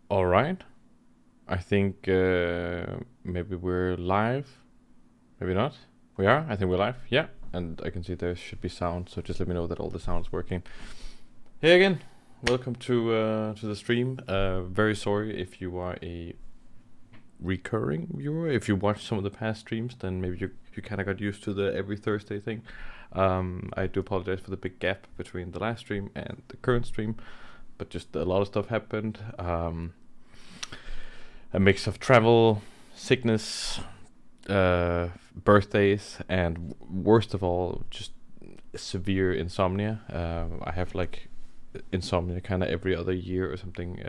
All right. I think maybe we're live. Maybe not. We are. I think we're live. Yeah. And I can see there should be sound. So just let me know that all the sound's working. Hey again. Welcome to the stream. Very sorry if you are a recurring viewer. If you watched some of the past streams, then maybe you kind of got used to the every Thursday thing. I do apologize for the big gap between the last stream and the current stream, but just a lot of stuff happened. A mix of travel, sickness, birthdays, and worst of all, just severe insomnia. I have like insomnia kind of every other year or something,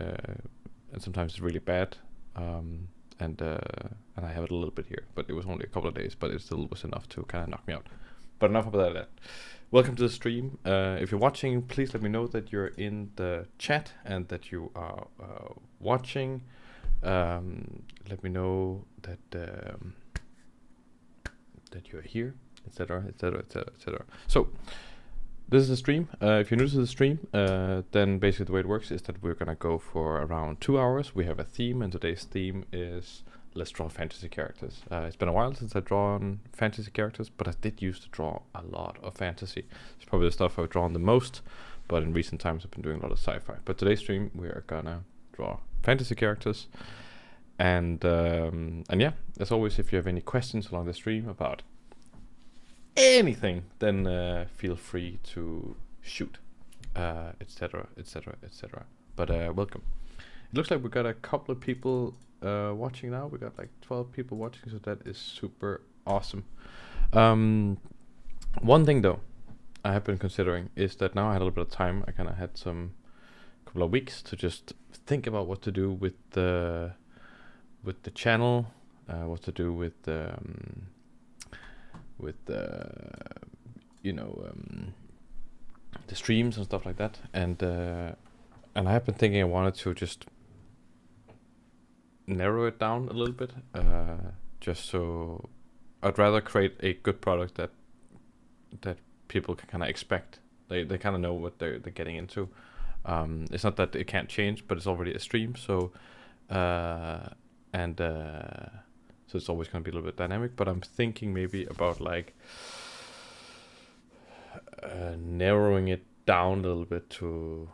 and sometimes it's really bad. And I have it a little bit here, but it was only a couple of days, but it still was enough to kind of knock me out. But enough about that. Welcome to the stream. If you're watching, please let me know that you're in the chat and that you are watching. Let me know that that you're here, etc., etc., etc., etc. So this is a stream. If you're new to the stream, then basically the way it works is that we're gonna go for around 2 hours. We have a theme, and today's theme is let's draw fantasy characters. It's been a while since I've drawn fantasy characters, but I did used to draw a lot of fantasy. It's probably the stuff I've drawn the most, but in recent times I've been doing a lot of sci-fi. But today's stream we are gonna draw fantasy characters, and yeah, as always, if you have any questions along the stream about anything, then feel free to shoot, etc., etc., etc. But welcome. It looks like we got a couple of people watching now. We got like 12 people watching, so that is super awesome. One thing though I have been considering is that now I had a little bit of time. I kind of had some couple of weeks to just think about what to do with the channel, what to do with the streams and stuff like that, and I have been thinking I wanted to just narrow it down a little bit, just so I'd rather create a good product that people can kind of expect. They kind of know what they're getting into. It's not that it can't change, but it's already a stream, so so it's always going to be a little bit dynamic. But I'm thinking maybe about like narrowing it down a little bit to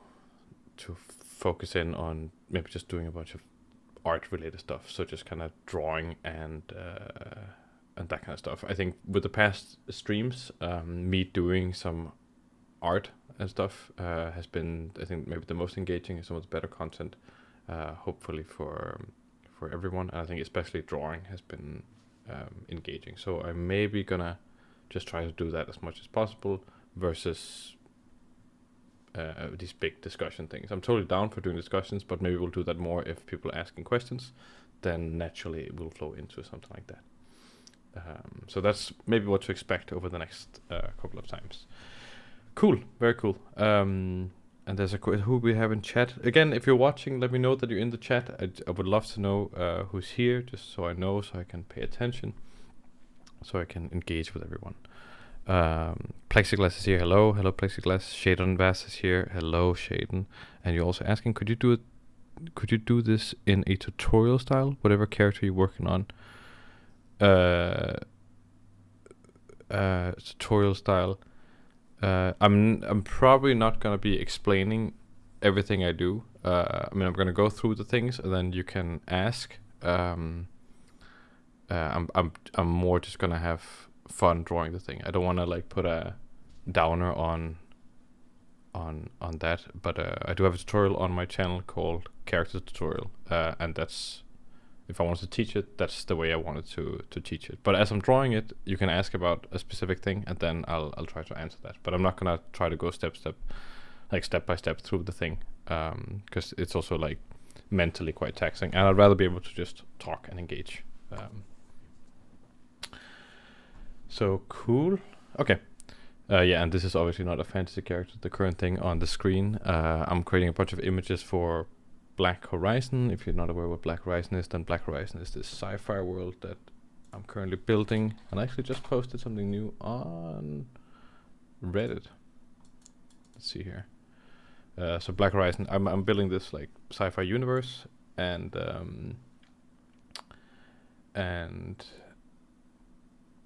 focus in on maybe just doing a bunch of art related stuff, so just kind of drawing and that kind of stuff. I think with the past streams, me doing some art and stuff has been, I think, maybe the most engaging and some of the better content, hopefully for everyone. And I think especially drawing has been engaging, so I'm maybe gonna just try to do that as much as possible versus these big discussion things. I'm totally down for doing discussions, but maybe we'll do that more if people are asking questions. Then naturally it will flow into something like that. So that's maybe what to expect over the next couple of times. Cool, very cool. And there's a who we have in chat. Again, if you're watching, let me know that you're in the chat. I would love to know who's here, just so I know, so I can pay attention, so I can engage with everyone. Plexiglass is here. Hello Plexiglass. Shaden Bass is here. Hello Shaden. And you're also asking, could you do this in a tutorial style, whatever character you're working on? Tutorial style. I'm probably not gonna be explaining everything I do. I mean, I'm gonna go through the things and then you can ask. I'm more just gonna have fun drawing the thing. I don't want to like put a downer on that, but I do have a tutorial on my channel called Character Tutorial, and that's, if I wanted to teach it, that's the way I wanted to teach it. But as I'm drawing it, you can ask about a specific thing, and then I'll try to answer that. But I'm not gonna try to go step by step through the thing, because it's also like mentally quite taxing, and I'd rather be able to just talk and engage. So cool. Okay. Yeah, and this is obviously not a fantasy character. The current thing on the screen, I'm creating a bunch of images for Black Horizon. If you're not aware what Black Horizon is, then Black Horizon is this sci-fi world that I'm currently building. And I actually just posted something new on Reddit. let's see here. So Black Horizon, I'm building this like sci-fi universe, and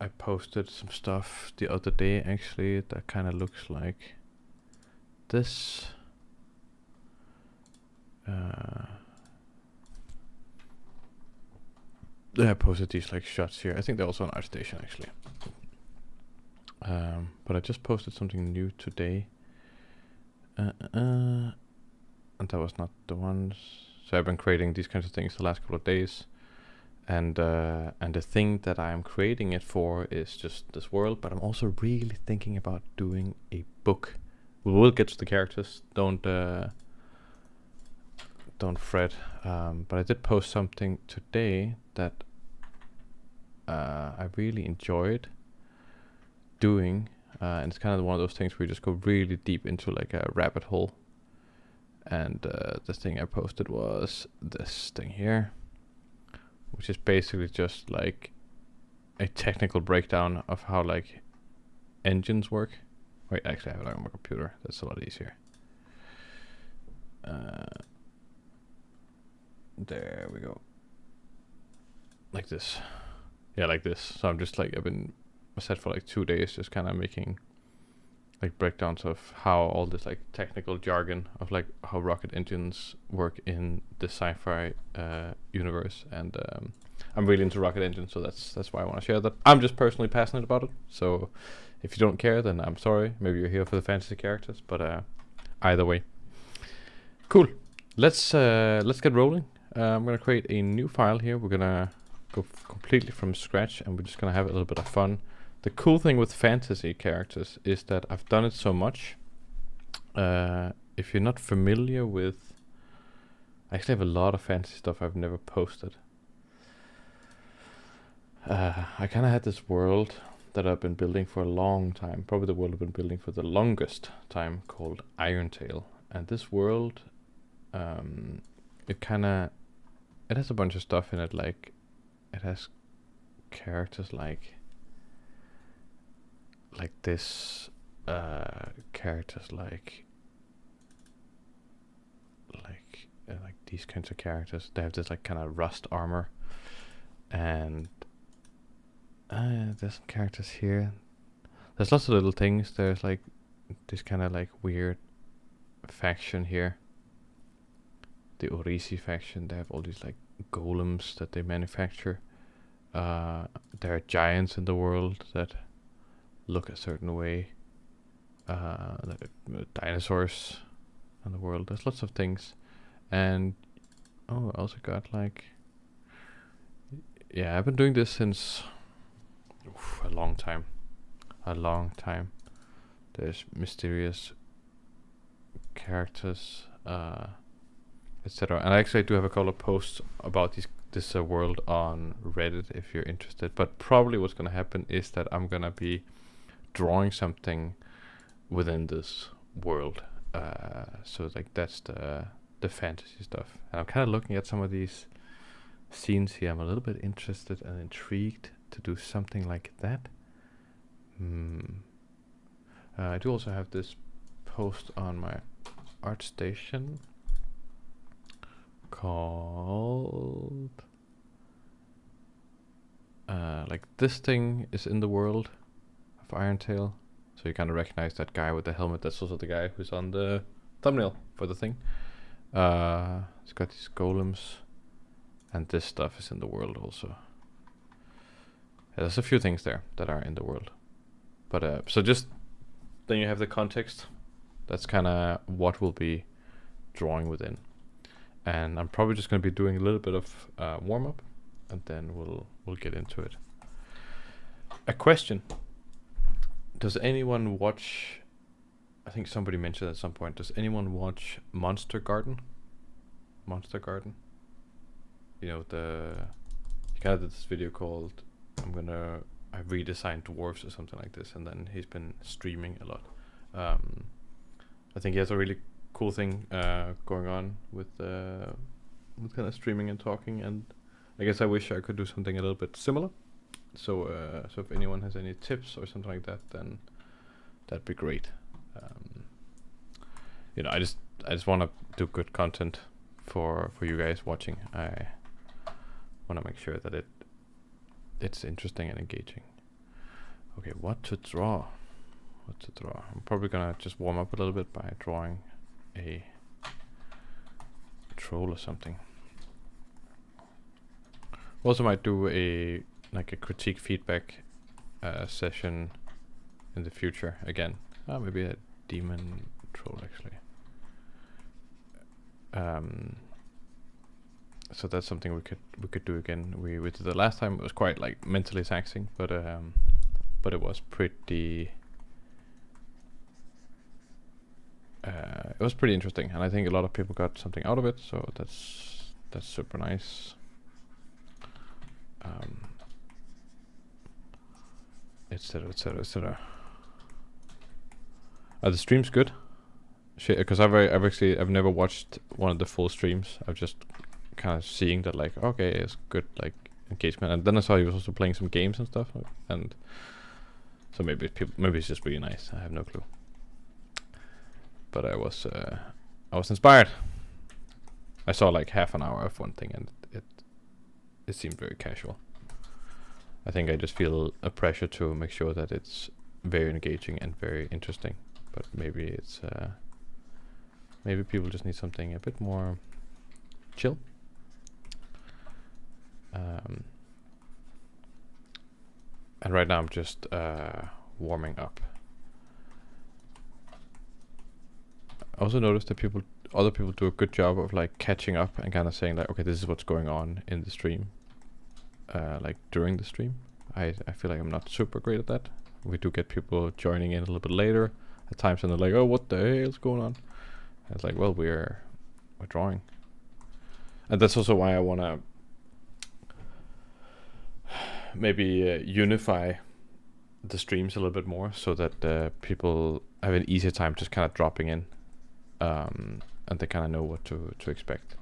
I posted some stuff the other day actually that kind of looks like this. I posted these like shots here. I think they're also on ArtStation actually. But I just posted something new today. And that was not the ones. So I've been creating these kinds of things the last couple of days. And the thing that I'm creating it for is just this world, but I'm also really thinking about doing a book. We will get to the characters. Don't fret. But I did post something today that I really enjoyed doing, and it's kind of one of those things where you just go really deep into like a rabbit hole. And the thing I posted was this thing here, which is basically just like a technical breakdown of how like engines work. Wait, actually I have it on my computer. That's a lot easier. There we go. Like this. Yeah, like this. So I'm just like, I've been set for like 2 days just kind of making like breakdowns of how all this like technical jargon of like how rocket engines work in the sci-fi universe. And I'm really into rocket engines, so that's why I want to share that. I'm just personally passionate about it, so if you don't care, then I'm sorry. Maybe you're here for the fantasy characters, but either way, cool. Let's get rolling. I'm gonna create a new file here. We're gonna go completely from scratch, and we're just gonna have a little bit of fun. The cool thing with fantasy characters is that I've done it so much. If you're not familiar with, I actually have a lot of fantasy stuff I've never posted. I kind of had this world that I've been building for a long time, probably the world I've been building for the longest time, called Irontail. And this world, it has a bunch of stuff in it, like it has characters like this, characters like these kinds of characters. They have this like kind of rust armor, and there's some characters here. There's lots of little things. There's like this kind of like weird faction here, the Orisi faction. They have all these like golems that they manufacture. There are giants in the world that look a certain way, like dinosaurs in the world. There's lots of things. And I also got like, yeah, I've been doing this since a long time. There's mysterious characters, etc. And actually I do have a couple of posts about this world on Reddit if you're interested. But probably what's gonna happen is that I'm gonna be drawing something within this world. So like that's the fantasy stuff. And I'm kind of looking at some of these scenes here. I'm a little bit interested and intrigued to do something like that. I do also have this post on my ArtStation called like this thing is in the world of Irontail. So you kind of recognize that guy with the helmet. That's also the guy who's on the thumbnail for the thing. It's got these golems, and this stuff is in the world also. Yeah, there's a few things there that are in the world. But so just then you have the context. That's kind of what we'll be drawing within. And I'm probably just going to be doing a little bit of warm up, and then we'll get into it. A question: does anyone watch? I think somebody mentioned at some point. Does anyone watch Monster Garden? Monster Garden. You know, he kind of did this video called I redesigned dwarves or something like this, and then he's been streaming a lot. I think he has a really cool thing going on with kind of streaming and talking, and I guess I wish I could do something a little bit similar. So if anyone has any tips or something like that, then that'd be great. you know, I just want to do good content for you guys watching. I want to make sure that it's interesting and engaging. Okay, what to draw? What to draw? I'm probably gonna just warm up a little bit by drawing a troll or something. Also might do a critique feedback session in the future again. Maybe a demon troll actually. So that's something we could do again. We did the last time. It was quite like mentally taxing, but it was pretty. It was pretty interesting, and I think a lot of people got something out of it. So that's super nice. Etc. Are the streams good? Because I've never watched one of the full streams. I've just kind of seeing that like, okay, it's good like engagement, and then I saw he was also playing some games and stuff, and so maybe it's just really nice. I have no clue, but I was inspired. I saw like half an hour of one thing, and it seemed very casual. I think I just feel a pressure to make sure that it's very engaging and very interesting, but maybe it's maybe people just need something a bit more chill. And right now I'm just warming up. I also noticed that other people do a good job of like catching up and kind of saying like, okay, this is what's going on in the stream, like during the stream. I feel like I'm not super great at that. We do get people joining in a little bit later at times, and they're like, oh, what the hell's going on? And it's like, well, we're drawing. And that's also why I want to maybe unify the streams a little bit more, so that people have an easier time just kind of dropping in, and they kind of know what to expect.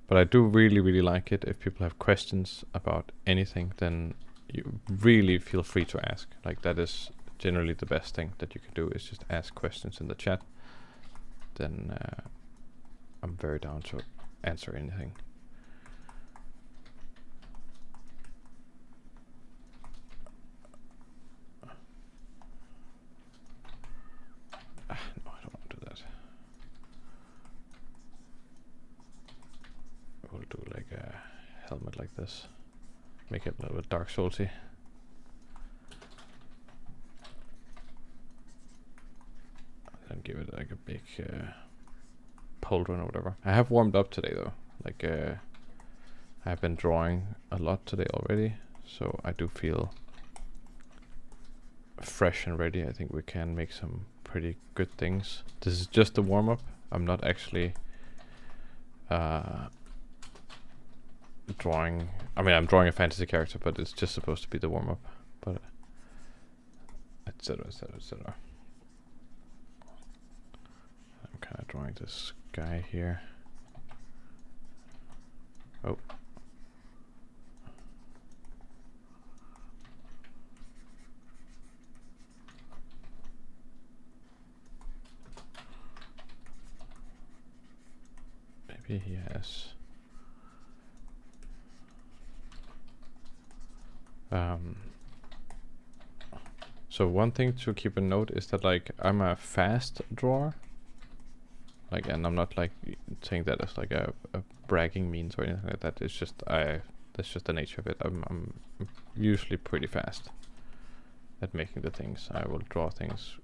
But I do really like it if people have questions about anything, then you really feel free to ask. Like that is generally the best thing that you can do, is just ask questions in the chat. Then I'm very down to answer anything. No, I don't want to do that. We'll do like a helmet like this. Make it a little bit Dark Soulsy. And give it like a big pauldron or whatever. I have warmed up today though. Like I have been drawing a lot today already, so I do feel fresh and ready. I think we can make some pretty good things. This is just a warm-up. I'm not actually drawing. I mean, I'm drawing a fantasy character, but it's just supposed to be the warm-up. But etc. I'm kind of drawing this guy here. Oh. Maybe he has. So one thing to keep in note is that like I'm a fast drawer. Like, and I'm not like saying that as like a bragging means or anything like that. It's just that's just the nature of it. I'm usually pretty fast at making the things. I will draw things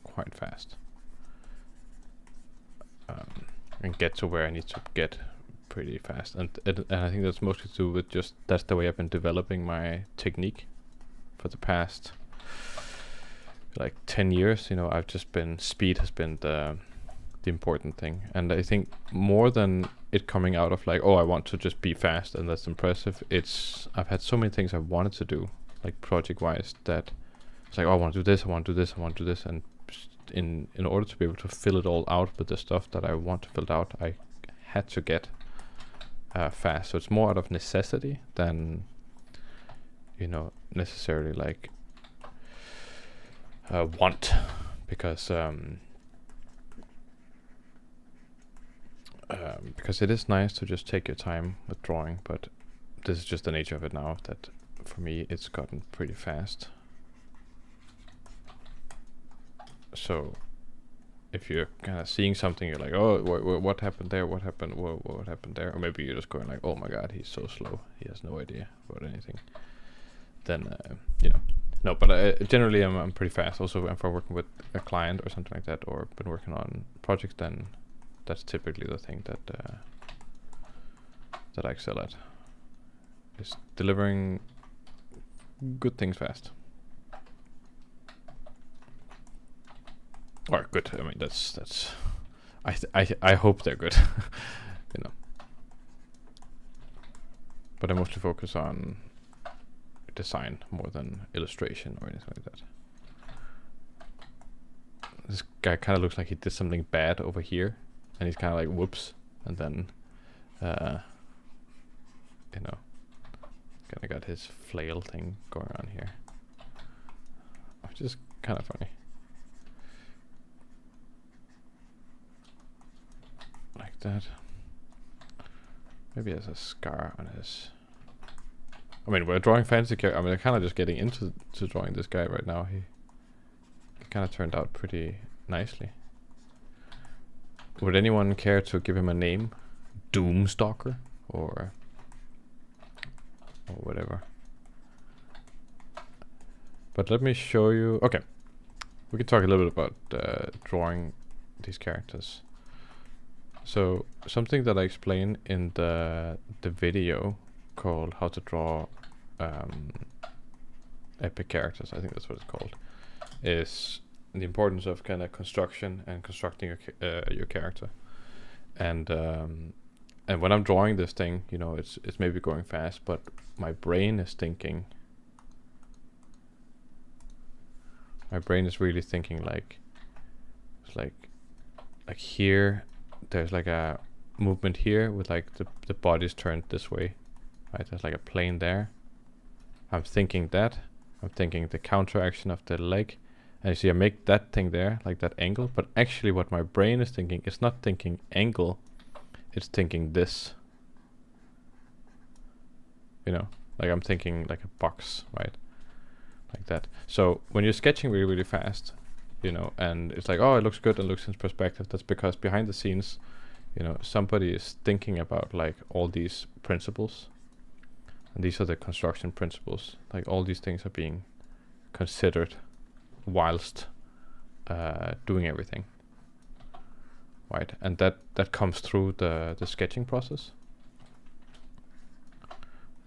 quite fast, and get to where I need to get pretty fast. And I think that's mostly to do with just that's the way I've been developing my technique for the past like 10 years. You know, I've just been speed has been the important thing, and I think more than it coming out of like, oh, I want to just be fast and that's impressive, it's I've had so many things I wanted to do like project wise that it's like, oh, I want to do this, I want to do this, I want to do this, and in order to be able to fill it all out with the stuff that I want to fill out, I had to get fast. So it's more out of necessity than, you know, necessarily like want, because it is nice to just take your time with drawing, but this is just the nature of it now, that for me it's gotten pretty fast. So if you're kind of seeing something, you're like, oh, what happened there, what happened there, or maybe you're just going like, oh my god, he's so slow, he has no idea about anything, then no, but generally I'm pretty fast. Also, if I'm working with a client or something like that, or been working on projects, then that's typically the thing that I excel at, is delivering good things fast. Or good. I mean, that's. I hope they're good, But I mostly focus on design more than illustration or anything like that. This guy kind of looks like he did something bad over here, and he's kind of like, whoops, and then, kind of got his flail thing going on here, which is kind of funny. Like that. Maybe he has a scar on his. I mean, we're drawing fantasy character. I mean, I'm kind of just getting into drawing this guy right now. He kind of turned out pretty nicely. Would anyone care to give him a name? Doomstalker or whatever. But let me show you. Okay, we can talk a little bit about drawing these characters. So something that I explain in the video called How to Draw Epic Characters, I think that's what it's called, is the importance of kind of construction and constructing your character. And when I'm drawing this thing, it's maybe going fast, but my brain is thinking. My brain is really thinking like, it's like here. There's like a movement here with like the body's turned this way, right? There's like a plane there. I'm thinking that. I'm thinking the counteraction of the leg. And you see I make that thing there, like that angle. But actually what my brain is thinking is not thinking angle. It's thinking this. Like I'm thinking like a box, right? Like that. So when you're sketching really, really fast, and it's like, oh, it looks good and looks in perspective. That's because behind the scenes, somebody is thinking about like all these principles, and these are the construction principles. Like all these things are being considered whilst doing everything, right? And that comes through the sketching process,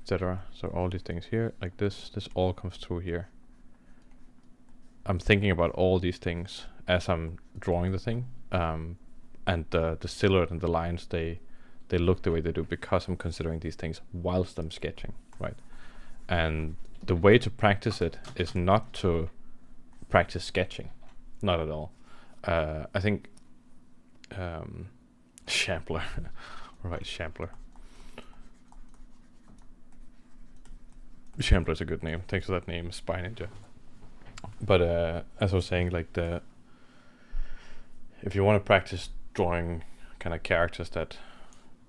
etc. So all these things here, like this all comes through here. I'm thinking about all these things as I'm drawing the thing, and the silhouette and the lines, they look the way they do because I'm considering these things whilst I'm sketching, right? And the way to practice it is not to practice sketching, not at all. I think Shambler, right? Shambler is a good name. Thanks for that name, Spy Ninja. But as I was saying, like if you want to practice drawing kind of characters that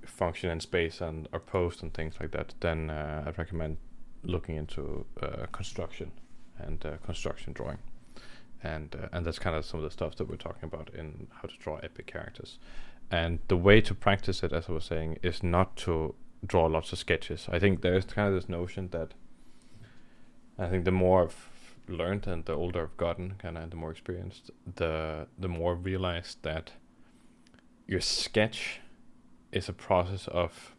function in space and are posed and things like that, then I'd recommend looking into construction and construction drawing, and that's kind of some of the stuff that we're talking about in How to Draw Epic Characters. And the way to practice it, as I was saying, is not to draw lots of sketches. I think there's kind of this notion that I think the more I've learned and the older I've gotten, kind of the more experienced, the more I've realized that your sketch is a process of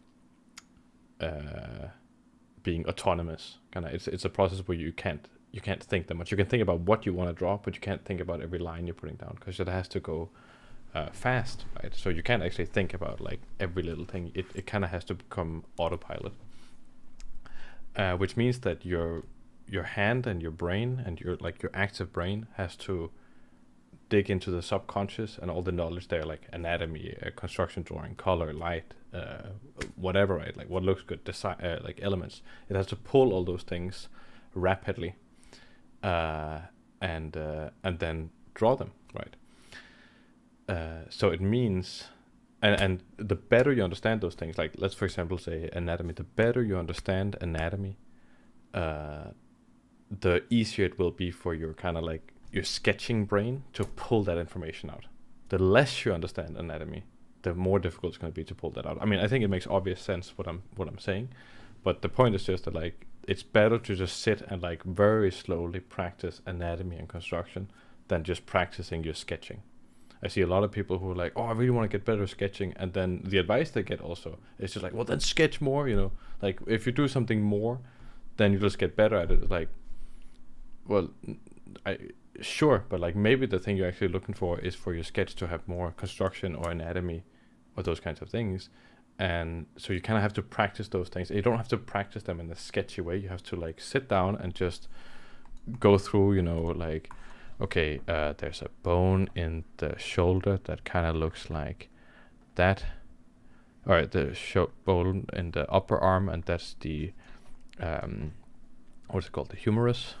being autonomous. Kind of, it's a process where you can't think that much. You can think about what you want to draw, but you can't think about every line you're putting down because it has to go fast, right? So you can't actually think about like every little thing. It kind of has to become autopilot, which means that your hand and your brain and your active brain has to dig into the subconscious and all the knowledge there, like anatomy, construction drawing, color, light, whatever, right? Like what looks good, like elements. It has to pull all those things rapidly and then draw them, right? So it means, and the better you understand those things, like let's for example say anatomy, the better you understand anatomy, the easier it will be for your kind of like your sketching brain to pull that information out. The less you understand anatomy, the more difficult it's going to be to pull that out. I mean, I think it makes obvious sense what I'm saying, but the point is just that like it's better to just sit and like very slowly practice anatomy and construction than just practicing your sketching. I see a lot of people who are like, oh, I really want to get better at sketching, and then the advice they get also is just like, well, then sketch more, you know, like if you do something more, then you just get better at it. Like, well, sure, but like maybe the thing you're actually looking for is for your sketch to have more construction or anatomy or those kinds of things. And so you kind of have to practice those things. You don't have to practice them in a sketchy way. You have to like sit down and just go through, you know, like, okay, there's a bone in the shoulder that kind of looks like that. All right, the bone in the upper arm, and that's the, what's it called? The humerus,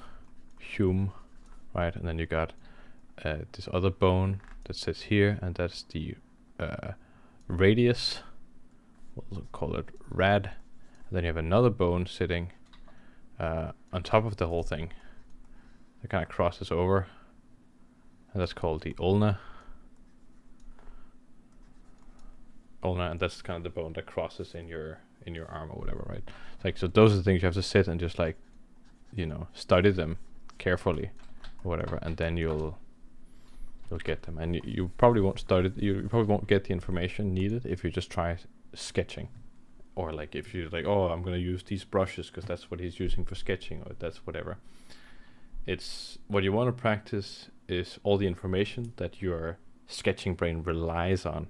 right? And then you got this other bone that sits here, and that's the radius. We'll call it rad. And then you have another bone sitting on top of the whole thing. It kind of crosses over. And that's called the ulna. And that's kind of the bone that crosses in your arm or whatever, right? Like, so those are the things you have to sit and just like, you know, study them carefully or whatever, and then you'll get them. And you probably won't study, you probably won't get the information needed if you just try sketching, or like if you're like, oh, I'm gonna use these brushes because that's what he's using for sketching, or that's whatever. It's what you want to practice is all the information that your sketching brain relies on,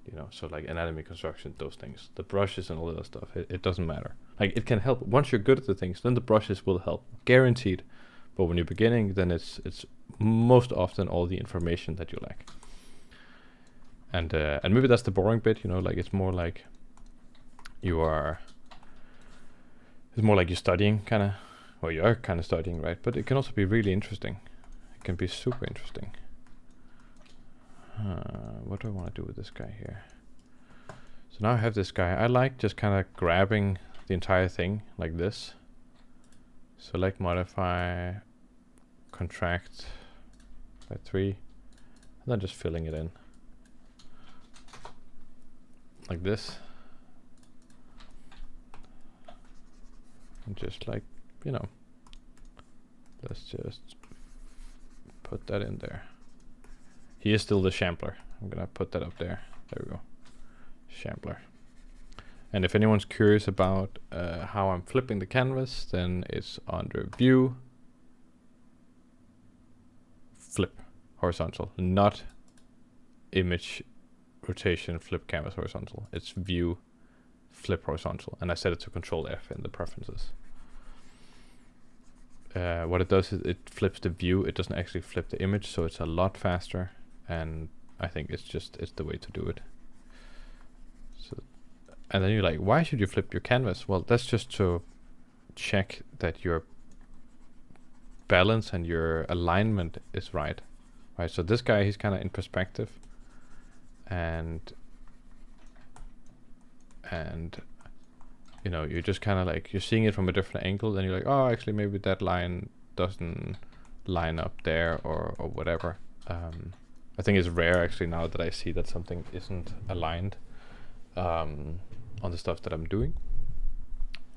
you know, so like anatomy, construction, those things, the brushes and all that stuff, it doesn't matter. Like, it can help once you're good at the things, then the brushes will help, guaranteed. But when you're beginning, then it's most often all the information that you lack. And maybe that's the boring bit, you know, like it's more like you're studying kind of, or you are kind of studying, right? But it can also be really interesting. It can be super interesting. What do I want to do with this guy here? So now I have this guy. I like just kind of grabbing the entire thing like this. Select, modify, contract by 3, and then just filling it in like this. And just like, you know, let's just put that in there. He is still the Shambler. I'm gonna put that up there. There we go. Shambler. And if anyone's curious about how I'm flipping the canvas, then it's under View, Flip Horizontal, not Image, Rotation, Flip Canvas Horizontal. It's View, Flip Horizontal, and I set it to Control F in the preferences. What it does is it flips the view. It doesn't actually flip the image, so it's a lot faster, and I think it's the way to do it. So, and then you're like, why should you flip your canvas? Well, that's just to check that your balance and your alignment is right. So this guy, he's kind of in perspective, and you know, you're just kind of like, you're seeing it from a different angle, and you're like, oh, actually maybe that line doesn't line up there, or whatever. I think it's rare actually now that I see that something isn't aligned on the stuff that I'm doing,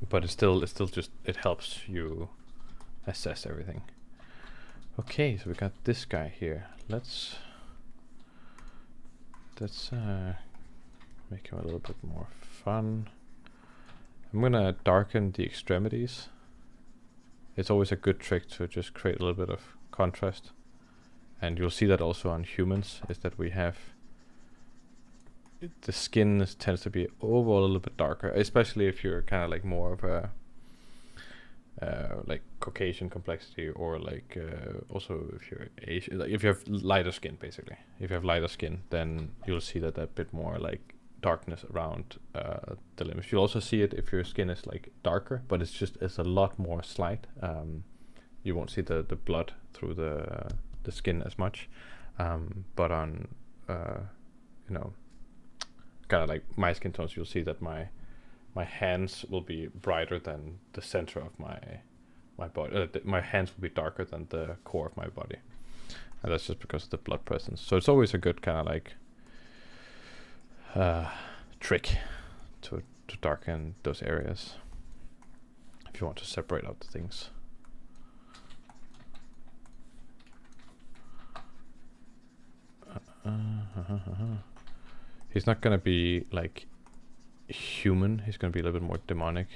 but it's still just, it helps you assess everything. Okay, so we got this guy here. Let's make him a little bit more fun. I'm gonna darken the extremities. It's always a good trick to just create a little bit of contrast, and you'll see that also on humans, is that we have the skin tends to be overall a little bit darker, especially if you're kind of like more of a like Caucasian complexity, or like also if you're Asian, like if you have lighter skin, basically. If you have lighter skin, then you'll see that bit more like darkness around the limbs. You'll also see it if your skin is like darker, but it's a lot more slight. you won't see the blood through the skin as much. But on you know, kind of like my skin tones, you'll see that my hands will be brighter than the center of my body. My hands will be darker than the core of my body, and that's just because of the blood presence. So it's always a good kind of like trick to darken those areas if you want to separate out the things. He's not gonna be like human. He's gonna be a little bit more demonic.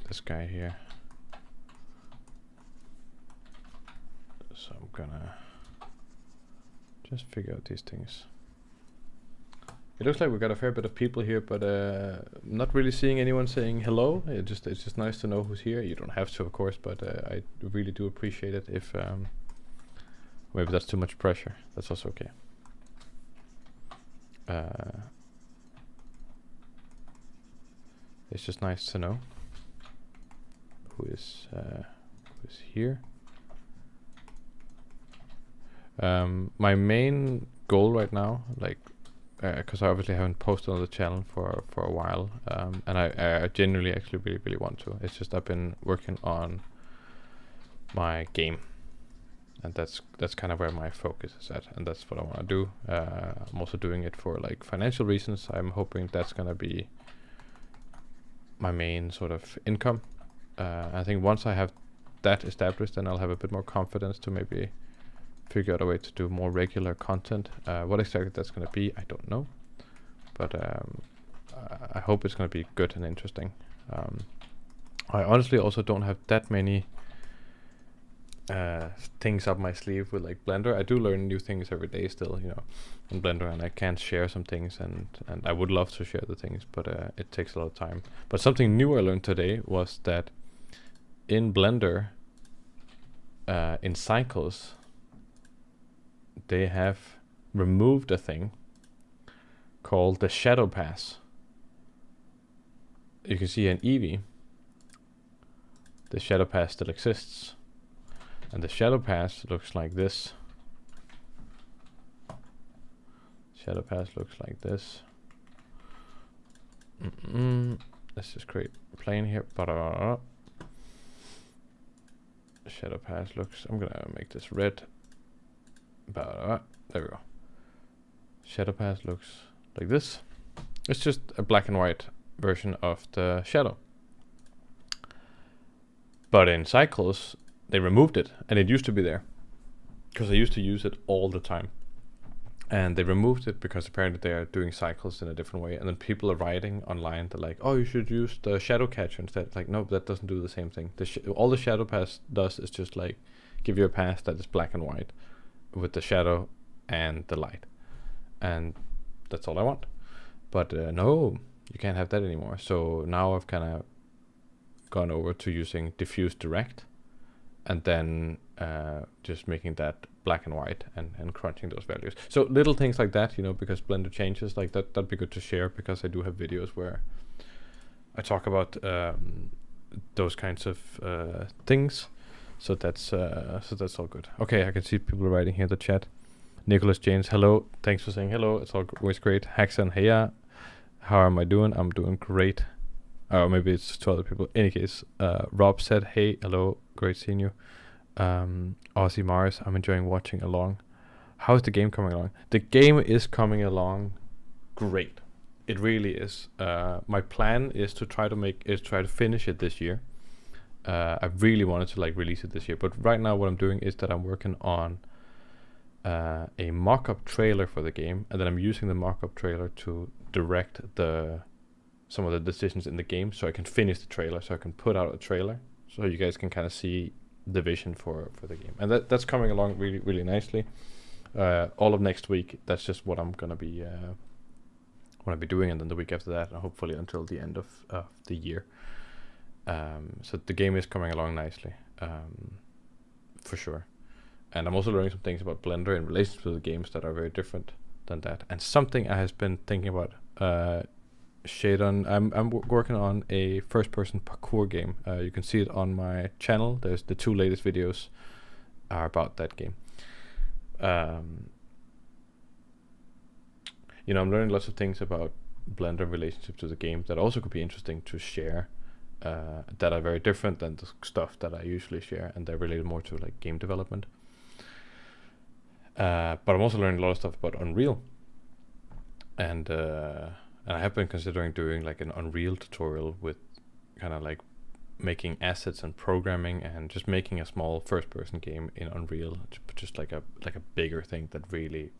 This guy here. So I'm gonna just figure out these things. It looks like we got a fair bit of people here, but not really seeing anyone saying hello. It's just nice to know who's here. You don't have to, of course, but I really do appreciate it. If maybe that's too much pressure, that's also okay. It's just nice to know who is here. My main goal right now, like, because I obviously haven't posted on the channel for a while, and I genuinely actually really want to. It's just I've been working on my game, and that's kind of where my focus is at, and that's what I want to do. I'm also doing it for like financial reasons. I'm hoping that's gonna be my main sort of income. I think once I have that established, then I'll have a bit more confidence to maybe figure out a way to do more regular content. What exactly that's going to be, I don't know, but I hope it's going to be good and interesting. I honestly also don't have that many things up my sleeve with like Blender. I do learn new things every day still, you know, in Blender, and I can share some things, and I would love to share the things, but it takes a lot of time. But something new I learned today was that in Blender, in Cycles, they have removed a thing called the shadow pass. You can see in Eevee, the shadow pass still exists, and the shadow pass looks like this. Shadow pass looks like this. Let's just create a plane here. Shadow pass looks, I'm gonna make this red. There we go. Shadow pass looks like this. It's just a black and white version of the shadow. But in Cycles, they removed it, and it used to be there, because I used to use it all the time. And they removed it because apparently they are doing Cycles in a different way. And then people are writing online, they're like, oh, you should use the shadow catcher instead. Like, no, that doesn't do the same thing. All the shadow pass does is just like give you a pass that is black and white with the shadow and the light, and that's all I want. But no, you can't have that anymore. So now I've kind of gone over to using diffuse direct, and then just making that black and white, and crunching those values. So little things like that, you know, because Blender changes like that, that'd be good to share, because I do have videos where I talk about those kinds of things. So that's all good. Okay, I can see people writing here in the chat. Nicholas James, hello. Thanks for saying hello. It's always great. Haxan, heya. How am I doing? I'm doing great. Or maybe it's to other people. In any case, Rob said, hey, hello. Great seeing you. Aussie Mars, I'm enjoying watching along. How is the game coming along? The game is coming along great. It really is. My plan is to try to finish it this year. I really wanted to like release it this year, but right now what I'm doing is that I'm working on a mock-up trailer for the game, and then I'm using the mock-up trailer to direct some of the decisions in the game, so I can finish the trailer, so I can put out a trailer, so you guys can kind of see the vision for the game, and that's coming along really nicely. All of next week, that's just what I'm gonna be doing, and then the week after that, and hopefully until the end of the year. So the game is coming along nicely, for sure. And I'm also learning some things about Blender in relation to the games that are very different than that. And something I have been thinking about Shadon. I'm working on a first-person parkour game. You can see it on my channel. There's the 2 latest videos are about that game. You know, I'm learning lots of things about Blender in relationship to the game that also could be interesting to share. That are very different than the stuff that I usually share, and they're related more to like game development. But I'm also learning a lot of stuff about Unreal, and I have been considering doing like an Unreal tutorial with kind of like making assets and programming and just making a small first-person game in Unreal, just like a bigger thing that really,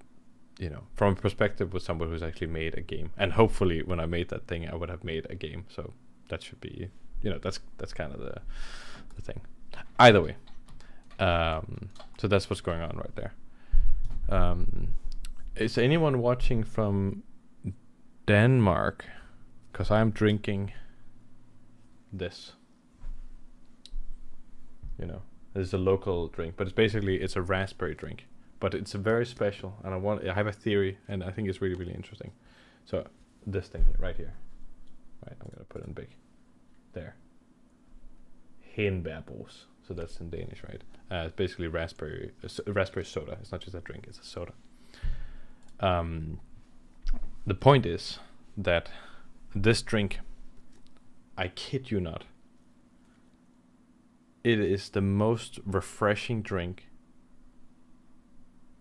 you know, from a perspective with someone who's actually made a game. And hopefully, when I made that thing, I would have made a game. So that should be, you know, that's kind of the thing. Either way, so that's what's going on right there. Is anyone watching from Denmark? Because I'm drinking this. You know, this is a local drink, but it's a raspberry drink, but it's a very special. And I have a theory, and I think it's really, really interesting. So this thing right here, right? I'm gonna put it in big. There. Hindbærbrus. So that's in Danish, right? It's basically raspberry soda. It's not just a drink; it's a soda. The point is that this drink, I kid you not, it is the most refreshing drink,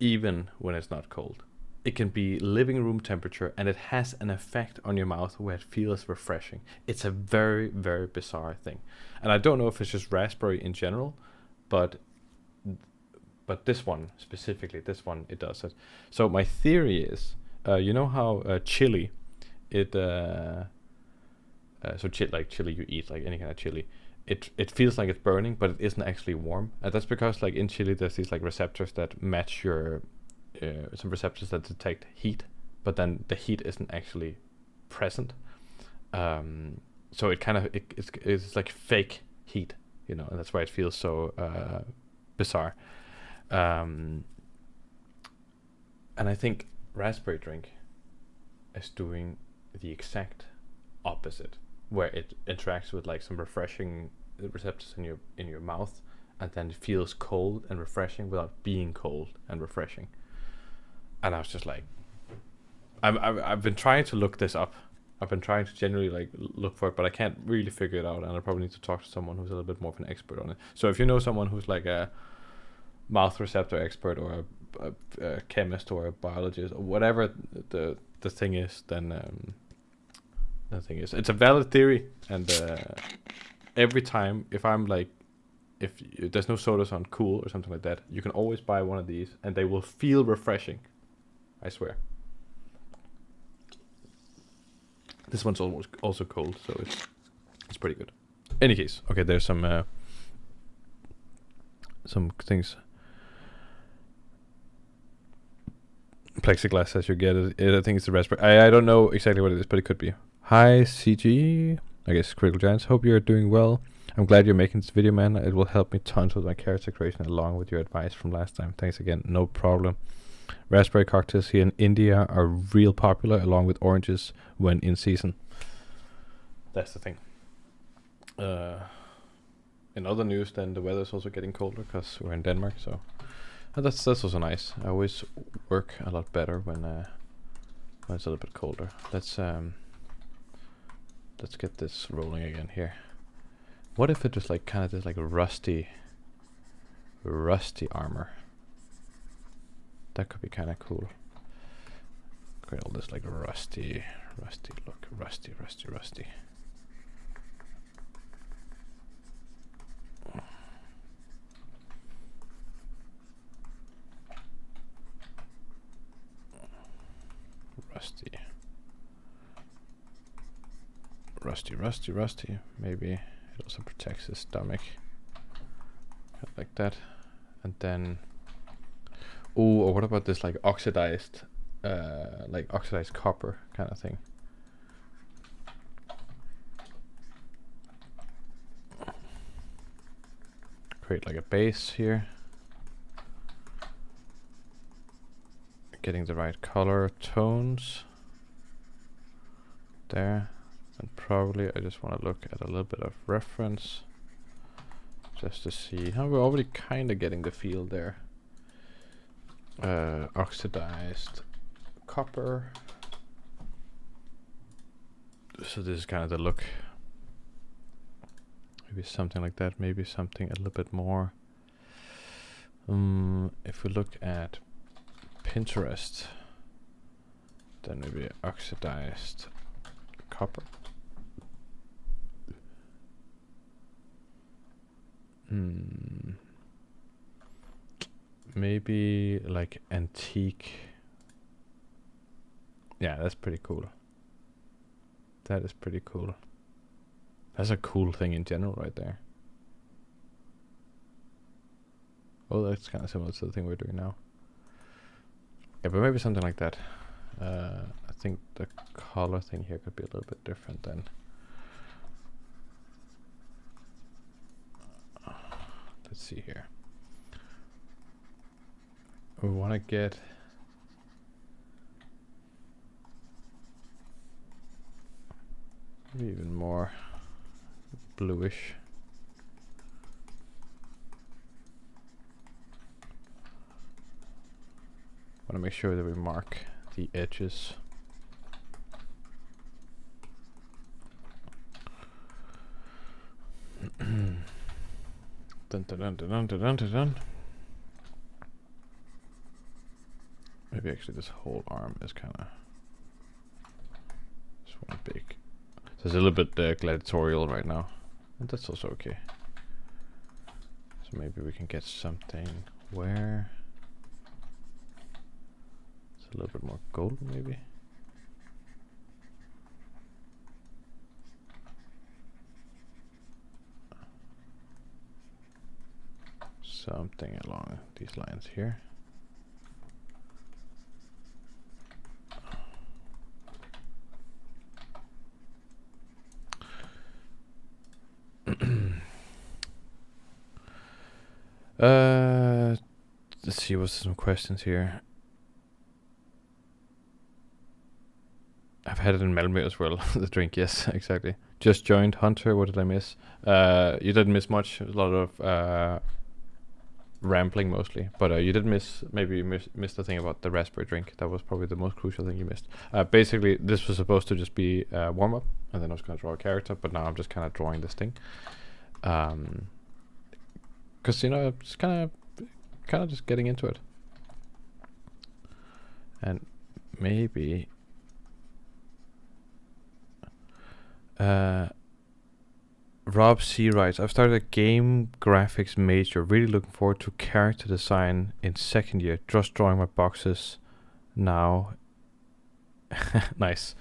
even when it's not cold. It can be living room temperature, and it has an effect on your mouth where it feels refreshing. It's a very, very bizarre thing. And I don't know if it's just raspberry in general, but this one specifically, it does it. So my theory is, you know how chili, so like chili you eat, like any kind of chili, it feels like it's burning, but it isn't actually warm. And that's because like in chili there's these like receptors that match your some receptors that detect heat, but then the heat isn't actually present. So it kind of it's like fake heat, you know, and that's why it feels so bizarre. And I think raspberry drink is doing the exact opposite, where it interacts with like some refreshing receptors in your mouth, and then it feels cold and refreshing without being cold and refreshing. And I was just like, I've been trying to look this up. I've been trying to generally like look for it, but I can't really figure it out, and I probably need to talk to someone who's a little bit more of an expert on it. So if you know someone who's like a mouth receptor expert or a chemist or a biologist or whatever the thing is, then the thing is, it's a valid theory. And every time if there's no sodas on Cool or something like that, you can always buy one of these, and they will feel refreshing. I swear. This one's also cold, so it's pretty good. Any case, okay, there's some things. Plexiglass says you get it. I think it's the raspberry. I don't know exactly what it is, but it could be. Hi CG, I guess Critical Giants. Hope you're doing well. I'm glad you're making this video, man. It will help me tons with my character creation along with your advice from last time. Thanks again. No problem. Raspberry cocktails here in India are real popular, along with oranges when in season. That's the thing. In other news, then the weather's also getting colder because we're in Denmark, so that's also nice. I always work a lot better when it's a little bit colder. Let's get this rolling again here. What if it was like kind of this like rusty armor? That could be kind of cool. Create all this like rusty look, rusty. Rusty, maybe it also protects his stomach, like that. And then, or what about this like oxidized copper kind of thing? Create like a base here, getting the right color tones there. And probably I just want to look at a little bit of reference just to see how we're already kind of getting the feel there. Oxidized copper. So this is kind of the look. Maybe something like that. Maybe something a little bit more. If we look at Pinterest, then maybe oxidized copper. Maybe like antique. Yeah, that's pretty cool. That is pretty cool. That's a cool thing in general right there. Oh, that's kind of similar to the thing we're doing now. Yeah, but maybe something like that. I think the color thing here could be a little bit different then. Let's see here. We want to get maybe even more bluish. Want to make sure that we mark the edges. Dun, dun, dun, dun, dun, dun, dun, dun. Maybe actually this whole arm is kind of just one big. So it's a little bit gladiatorial right now, and that's also okay. So maybe we can get something where it's a little bit more golden, maybe. Something along these lines here. Let's see, what's some questions here. I've had it in Malmö as well, the drink, yes, exactly. Just joined Hunter, what did I miss? You didn't miss much, a lot of rambling mostly, but you did miss, maybe you missed the thing about the raspberry drink. That was probably the most crucial thing you missed. Basically, this was supposed to just be a warm-up, and then I was going to draw a character, but now I'm just kind of drawing this thing. Because, you know, it's kind of just getting into it. And maybe Rob C writes, I've started a game graphics major, really looking forward to character design in second year, just drawing my boxes now. Nice.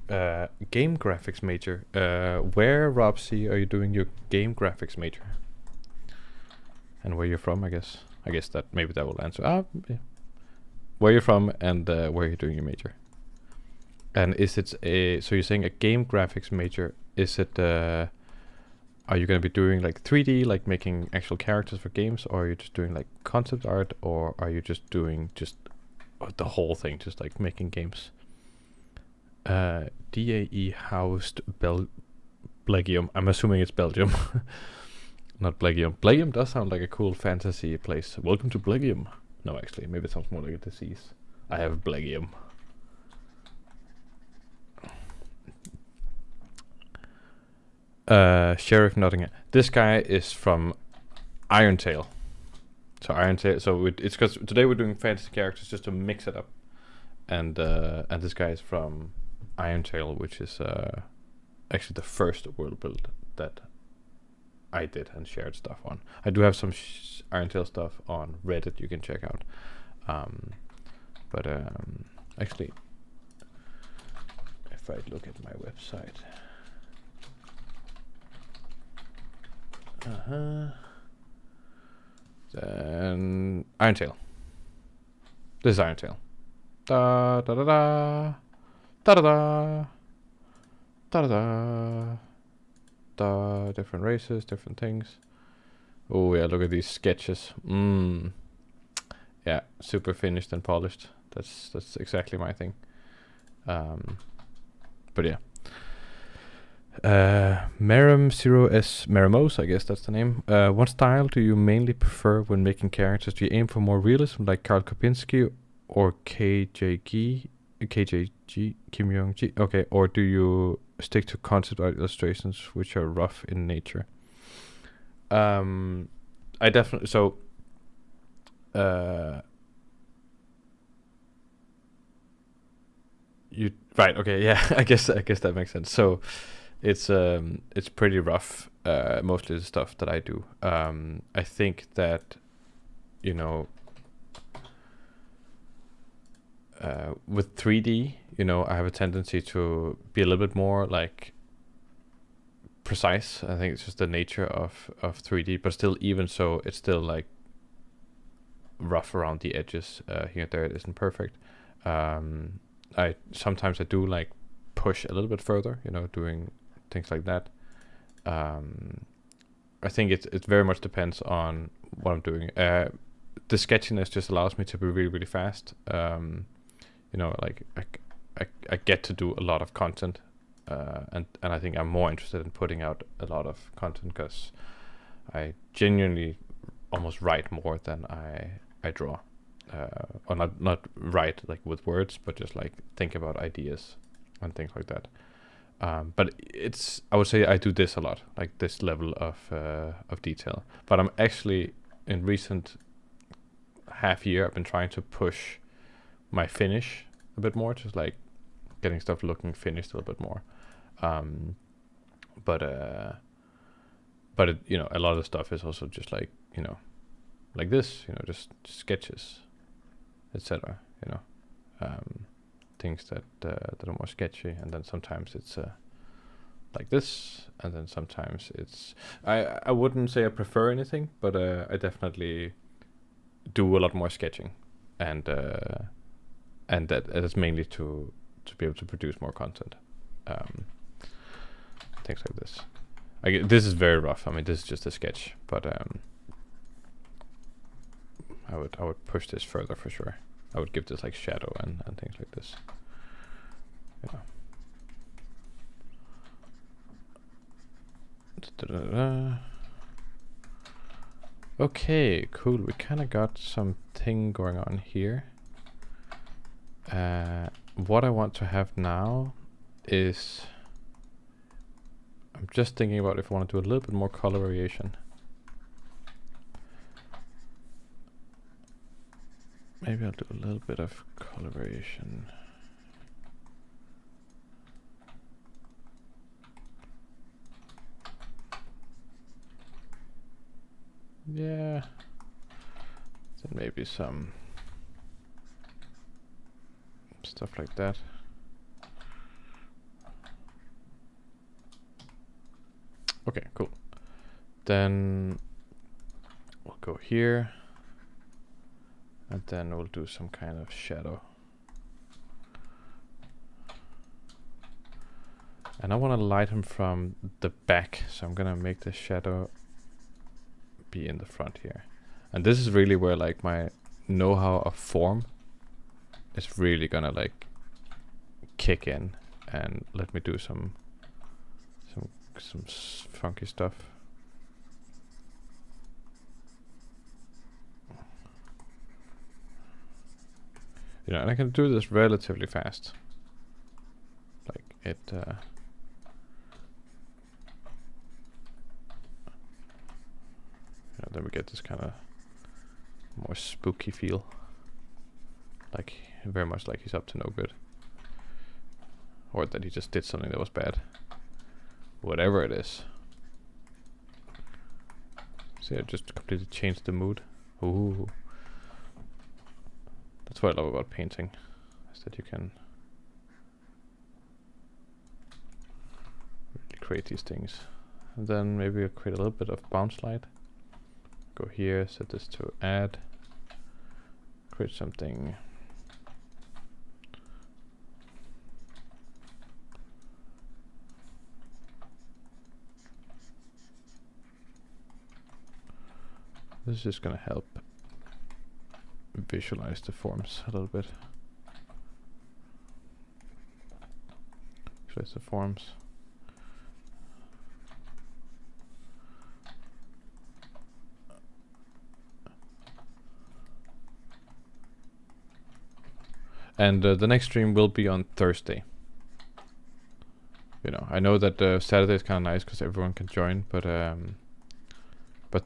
Game graphics major. Where, Rob C, are you doing your game graphics major? And where you're from, I guess. I guess that maybe that will answer. Yeah. Where you're from and where you're doing your major. And is it a, so you're saying a game graphics major, is it, are you going to be doing like 3D, like making actual characters for games, or are you just doing like concept art, or are you just doing just the whole thing, just like making games? DAE housed Belgium. I'm assuming it's Belgium. Not Belgium. Belgium does sound like a cool fantasy place. Welcome to Belgium. No, actually, maybe it sounds more like a disease. I have Belgium. Sheriff Nottingham. This guy is from Irontail. So Irontail. So it's because today we're doing fantasy characters just to mix it up, and this guy is from Irontail, which is actually the first world build that I did and shared stuff on. I do have some Irontail stuff on Reddit you can check out. But actually, if I look at my website. Then Irontail. This is Irontail. Da da da da da da da da da da. Different races, different things. Oh yeah, look at these sketches. Yeah, super finished and polished. That's exactly my thing. But yeah. Meram 0S Meramos, I guess that's the name. What style do you mainly prefer when making characters? Do you aim for more realism like Karl Kopinski or KJG, Kim Young-ji? Okay, or do you stick to concept art illustrations which are rough in nature? I definitely you right, okay, yeah. I guess that makes sense. So it's pretty rough, mostly the stuff that I do. I think that, you know, with 3D, you know, I have a tendency to be a little bit more like precise. I think it's just the nature of 3D, but still, even so, it's still like rough around the edges. Here and there, it isn't perfect. I sometimes I do like push a little bit further, you know, doing things like that. I think it very much depends on what I'm doing. The sketchiness just allows me to be really, really fast. You know, like I get to do a lot of content, and I think I'm more interested in putting out a lot of content because I genuinely almost write more than I draw, or not write like with words, but just like think about ideas and things like that. But I would say I do this a lot, like this level of detail. But I'm actually, in recent half year, I've been trying to push my finish a bit more, just like getting stuff looking finished a little bit more. But it, you know, a lot of the stuff is also just like, you know, like this, you know, just sketches, etc. You know, things that are more sketchy, and then sometimes it's like this, and then sometimes it's I wouldn't say I prefer anything, but I definitely do a lot more sketching, and that is mainly to be able to produce more content, things like this. This is very rough. I mean, this is just a sketch, but I would push this further for sure. I would give this like shadow and things like this. You know. Okay, cool. We kind of got something going on here. What I want to have now is, I'm just thinking about if I want to do a little bit more color variation. Maybe I'll do a little bit of color variation. Yeah. Then maybe some stuff like that. Okay, cool. Then we'll go here, and then we'll do some kind of shadow. And I want to light him from the back, so I'm gonna make the shadow be in the front here. And this is really where like my know-how of form is really gonna like kick in and let me do some funky stuff. You know, and I can do this relatively fast. Like it you know, then we get this kind of more spooky feel. Like very much like he's up to no good. Or that he just did something that was bad. Whatever it is. See, I just completely changed the mood. Ooh. That's what I love about painting, is that you can really create these things. And then maybe I'll create a little bit of bounce light. Go here, set this to add. Create something. This is just gonna help visualize the forms a little bit. Visualize the forms. And the next stream will be on Thursday. You know, I know that Saturday is kind of nice because everyone can join, but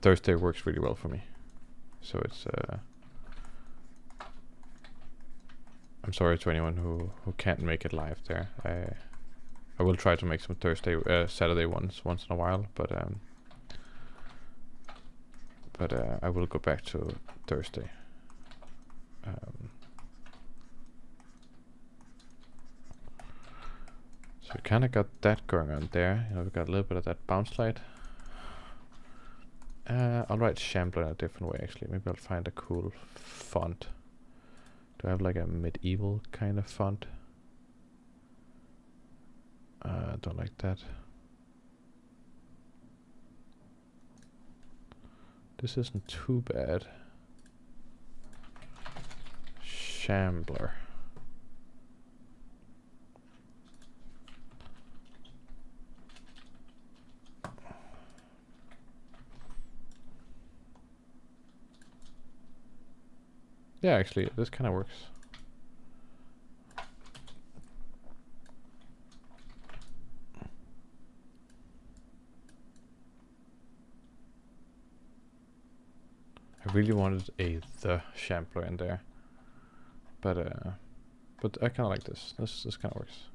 Thursday works really well for me. So it's I'm sorry to anyone who can't make it live there. I will try to make some Saturday ones once in a while, but I will go back to Thursday. So we kind of got that going on there. You know, we got a little bit of that bounce slide. I'll write Shambler in a different way actually. Maybe I'll find a cool font. Do I have like a medieval kind of font? Don't like that. This isn't too bad. Shambler. Yeah, actually, this kind of works. I really wanted the Shambler in there, but I kind of like this. This kind of works.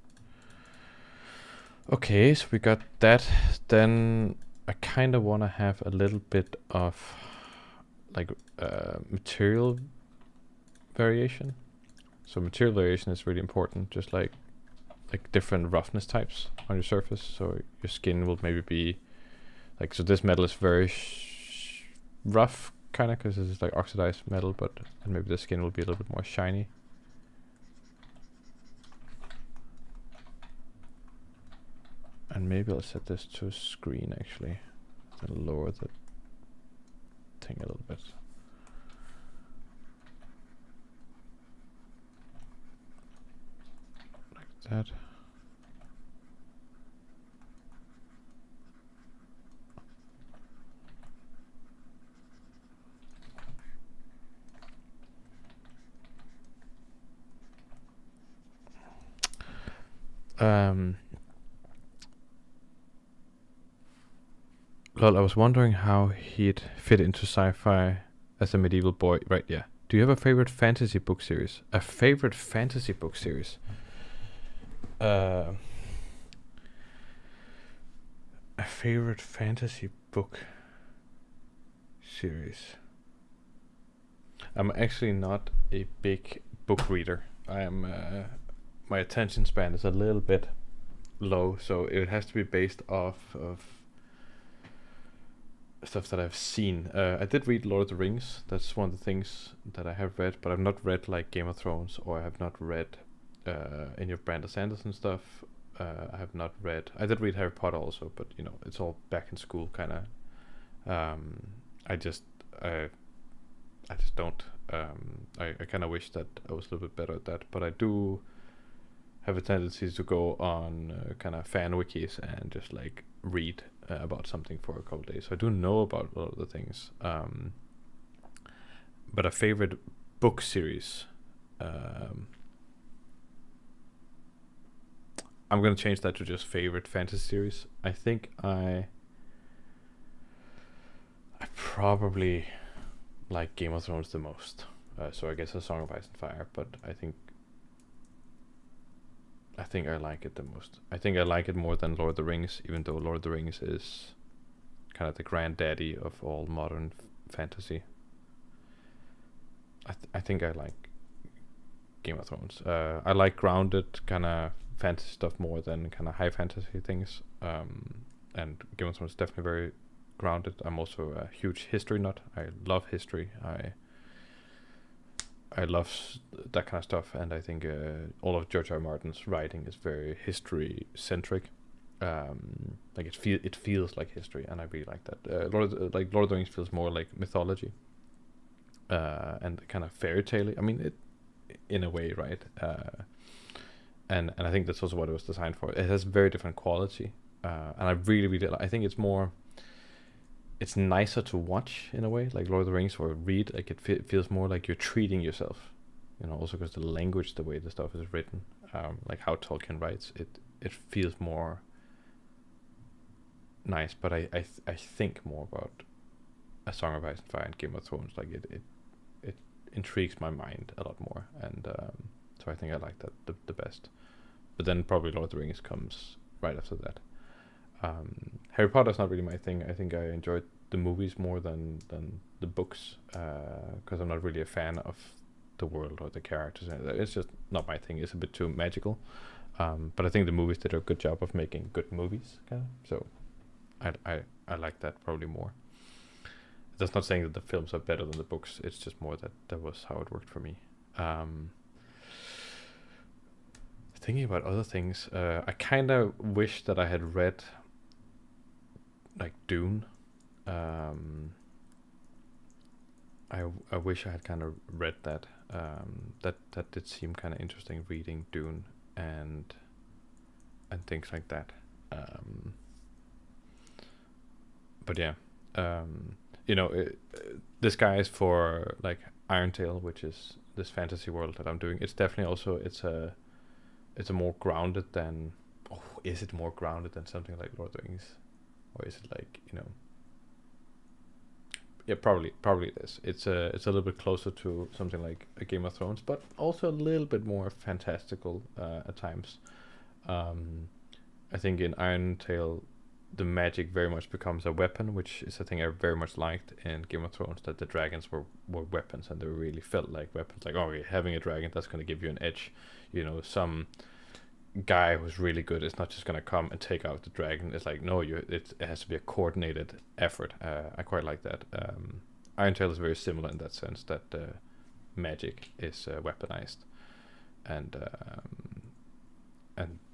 Okay, so we got that. Then I kind of want to have a little bit of like material variation. So material variation is really important, just like different roughness types on your surface. So your skin will maybe be like, so this metal is very rough kind of because it's like oxidized metal, and maybe the skin will be a little bit more shiny. And maybe I'll set this to screen actually, and lower the thing a little bit. That. Well, I was wondering how he'd fit into sci-fi as a medieval boy. Right, yeah. Do you have a favorite fantasy book series? A favorite fantasy book series? A favorite fantasy book series. I'm actually not a big book reader. I am my attention span is a little bit low, so it has to be based off of stuff that I've seen. I did read Lord of the Rings. That's one of the things that I have read, but I've not read like Game of Thrones, or I have not read any of Brandon Sanderson stuff. I have not read. I did read Harry Potter also, but you know, it's all back in school kind of. I just don't. I kind of wish that I was a little bit better at that, but I do have a tendency to go on kind of fan wikis and just like read about something for a couple of days. So I do know about a lot of the things. But a favorite book series. I'm gonna change that to just favorite fantasy series. I think I probably like Game of Thrones the most. So I guess A Song of Ice and Fire, but I think I like it the most. I think I like it more than Lord of the Rings, even though Lord of the Rings is kind of the granddaddy of all modern fantasy. I think I like Game of Thrones. I like grounded kind of fantasy stuff more than kind of high fantasy things. And Game of Thrones is definitely very grounded. I'm also a huge history nut. I love history. I love that kind of stuff, and I think all of George R. R. Martin's writing is very history centric. Like it feels like history, and I really like that. Lord of the Rings feels more like mythology, and kind of fairy tale. I mean, it in a way, right? And I think that's also what it was designed for. It has very different quality, and I really I think it's nicer to watch in a way, like Lord of the Rings, or read. Like it feels more like you're treating yourself. you know, also because the language, the way the stuff is written, like how Tolkien writes, it feels more nice. But I think more about A Song of Ice and Fire and Game of Thrones. Like it intrigues my mind a lot more, and so I think I like that the best. But then probably Lord of the Rings comes right after that. Harry Potter's not really my thing. I think I enjoyed the movies more than the books, because I'm not really a fan of the world or the characters. It's just not my thing. It's a bit too magical. But I think the movies did a good job of making good movies, kind of. So I like that probably more. That's not saying that the films are better than the books. It's just more that was how it worked for me. Thinking about other things, I kind of wish that I had read like Dune. I wish I had kind of read that. That did seem kind of interesting, reading Dune and things like that. But yeah, you know, this guy is for like Irontail, which is this fantasy world that I'm doing. It's definitely also it's a more grounded than. Oh, is it more grounded than something like Lord of the Rings, or is it like, you know? Yeah, probably it is. It's a little bit closer to something like a Game of Thrones, but also a little bit more fantastical at times. I think in Irontail, the magic very much becomes a weapon, which is a thing I very much liked in Game of Thrones. That the dragons were weapons, and they really felt like weapons. Like, okay, having a dragon, that's going to give you an edge. You know, some guy who's really good is not just gonna come and take out the dragon. It's like, no, it has to be a coordinated effort. I quite like that. Irontail is very similar in that sense, that magic is weaponized, and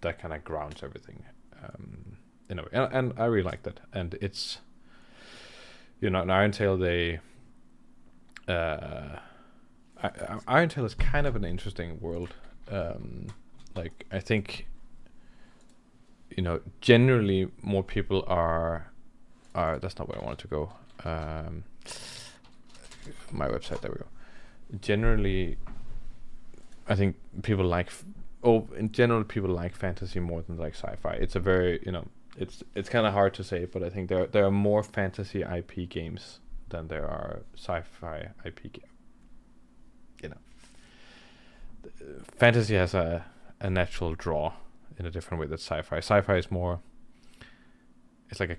that kind of grounds everything in a way. And I really like that. And it's, you know, in Irontail they Irontail is kind of an interesting world. Like, I think, you know, generally more people are that's not where I wanted to go. My website, there we go. Generally, I think people like in general people like fantasy more than like sci-fi. It's a very, you know, it's kind of hard to say, but I think there are more fantasy IP games than there are sci-fi IP games. You know, fantasy has a natural draw in a different way that sci-fi. Sci-fi is more, it's like a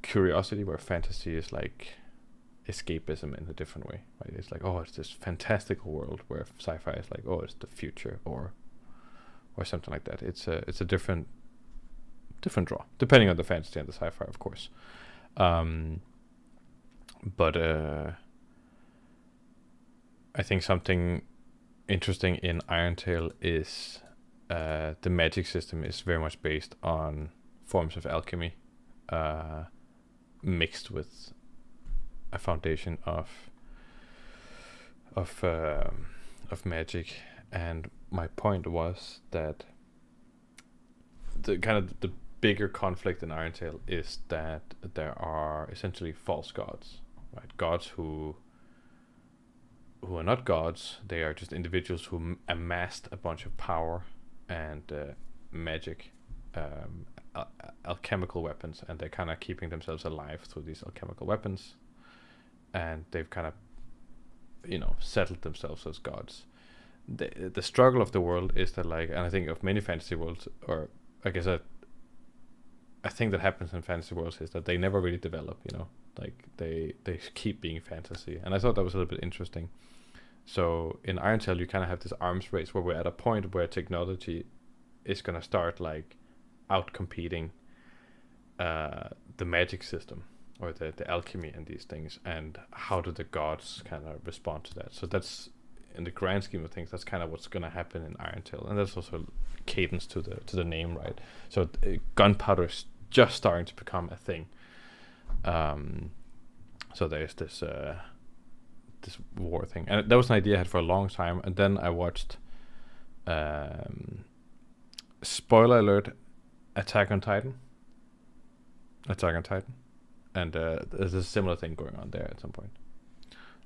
curiosity, where fantasy is like escapism in a different way. Right? It's like, oh, it's this fantastical world, where sci-fi is like, oh, it's the future, or something like that. It's a different draw, depending on the fantasy and the sci-fi, of course. But I think something interesting in Irontail is the magic system is very much based on forms of alchemy, mixed with a foundation of magic. And my point was that the bigger conflict in Irontail is that there are essentially false gods, right? Gods who are not gods. They are just individuals who amassed a bunch of power and magic, alchemical weapons, and they're kind of keeping themselves alive through these alchemical weapons, and they've kind of, you know, settled themselves as gods. The struggle of the world is that, like, and I think of many fantasy worlds, or I guess I think that happens in fantasy worlds, is that they never really develop, you know, like they keep being fantasy. And I thought that was a little bit interesting. So in Irontail, you kind of have this arms race where we're at a point where technology is going to start like out competing the magic system, or the alchemy and these things, and how do the gods kind of respond to that. So that's, in the grand scheme of things, that's kind of what's going to happen in Irontail. And that's also cadence to the name, right? So gunpowder is just starting to become a thing. So there's this war thing, and that was an idea I had for a long time. And then I watched, spoiler alert, Attack on Titan, and there's a similar thing going on there at some point.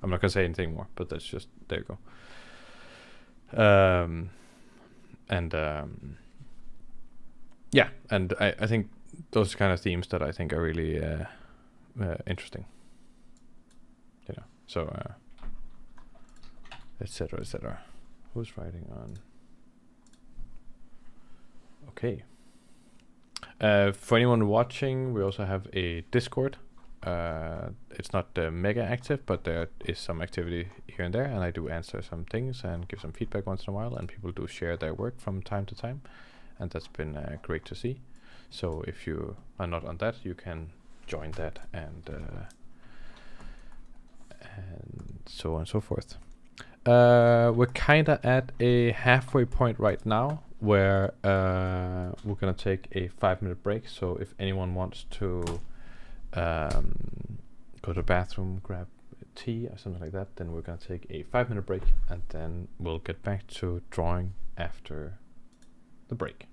I'm not gonna say anything more, but that's just, there you go. Um, and yeah, and I think those kind of themes that I think are really interesting. You know, so etc. etc. Who's writing on? Okay. For anyone watching, we also have a Discord. It's not mega active, but there is some activity here and there, and I do answer some things and give some feedback once in a while, and people do share their work from time to time, and that's been great to see. So if you are not on that, you can join that and so on and so forth. We're kind of at a halfway point right now where we're gonna take a 5-minute break. So if anyone wants to go to the bathroom, grab tea or something like that, then we're gonna take a 5-minute break, and then we'll get back to drawing after the break.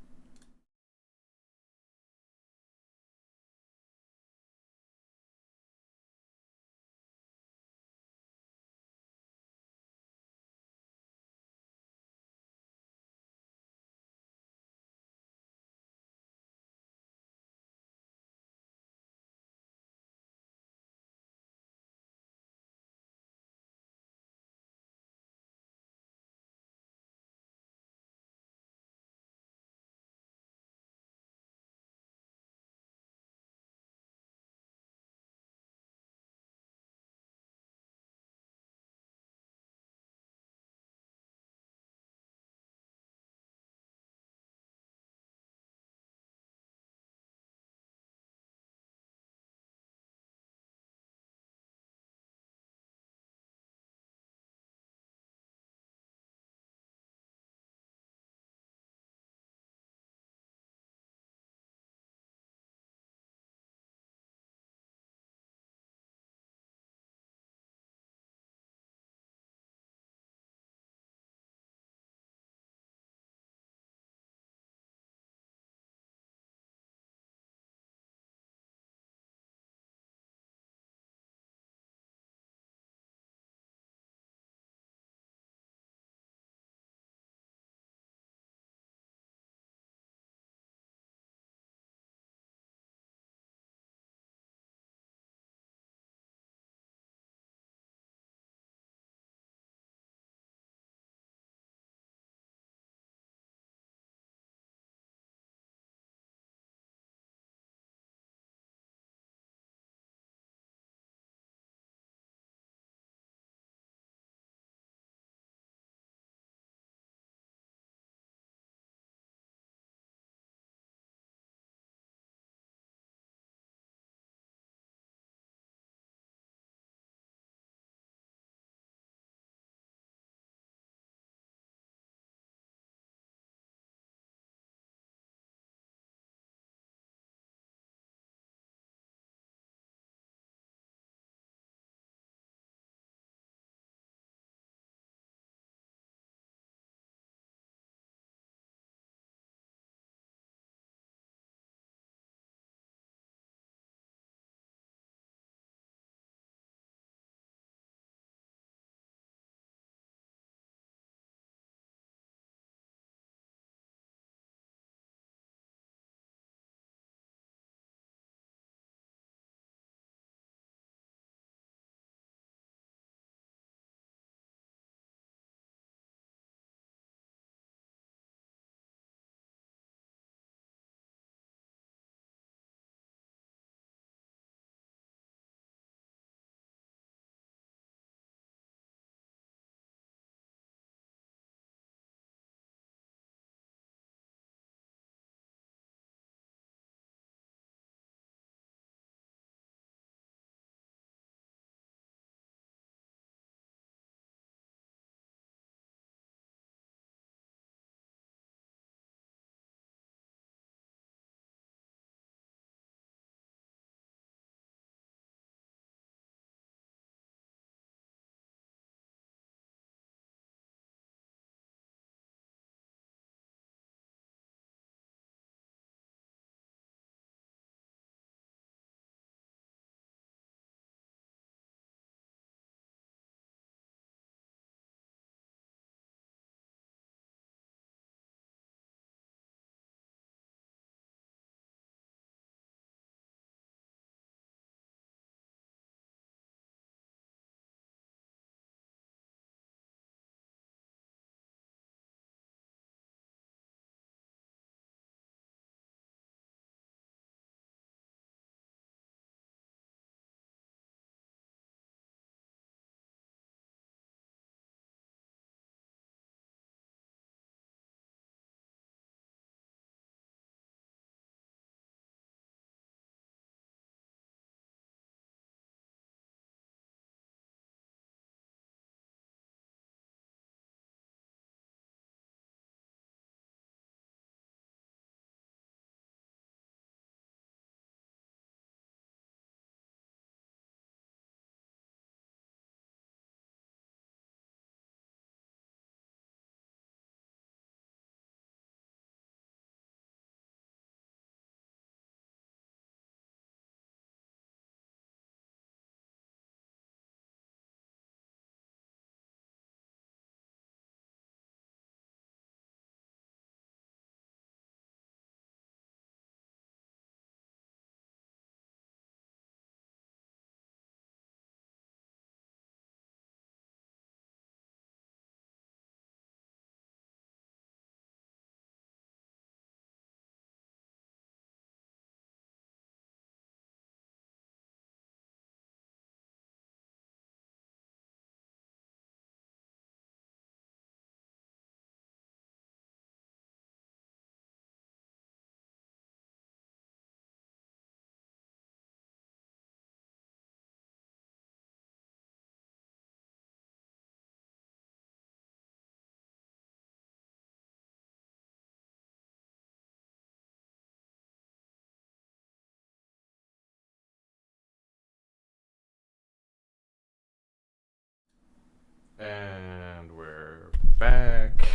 back.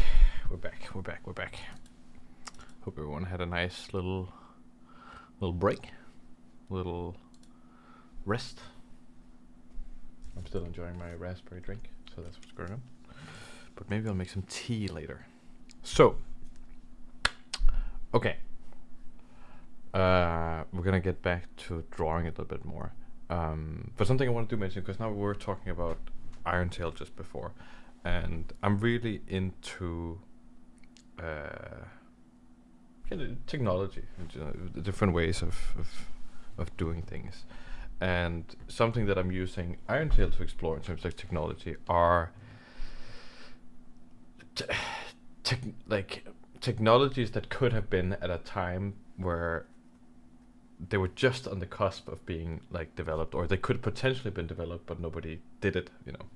We're back. Hope everyone had a nice little break, little rest. I'm still enjoying my raspberry drink, so that's what's going on. But maybe I'll make some tea later. So, okay. We're gonna get back to drawing a little bit more. But something I wanted to mention, because now we were talking about Irontail just before, and I'm really into technology, and, different ways of doing things. And something that I'm using Irontail to explore in terms of technology are technologies that could have been at a time where they were just on the cusp of being like developed, or they could potentially have been developed, but nobody did it. You know,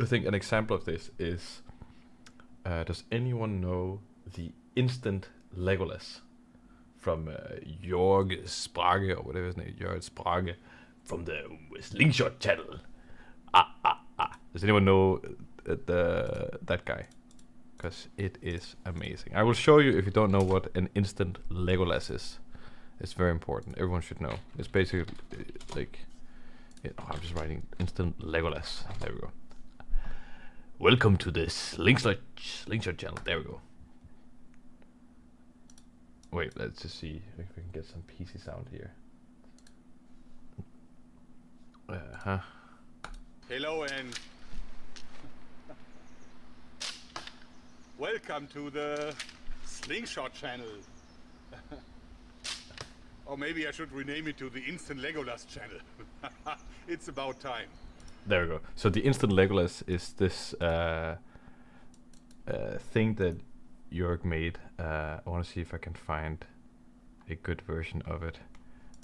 I think an example of this is, does anyone know the instant Legolas from Jörg Sprage, or whatever his name, Jörg Sprage, from the Slingshot channel? Does anyone know that guy? Because it is amazing. I will show you if you don't know what an instant Legolas is. It's very important. Everyone should know. It's basically I'm just writing instant Legolas. There we go. Welcome to this Slingshot channel. There we go. Wait, let's just see if we can get some PC sound here. Hello and welcome to the Slingshot channel. Or maybe I should rename it to the Instant Legolas channel. It's about time. There we go. So the Instant Legolas is this thing that Jörg made. I want to see if I can find a good version of it.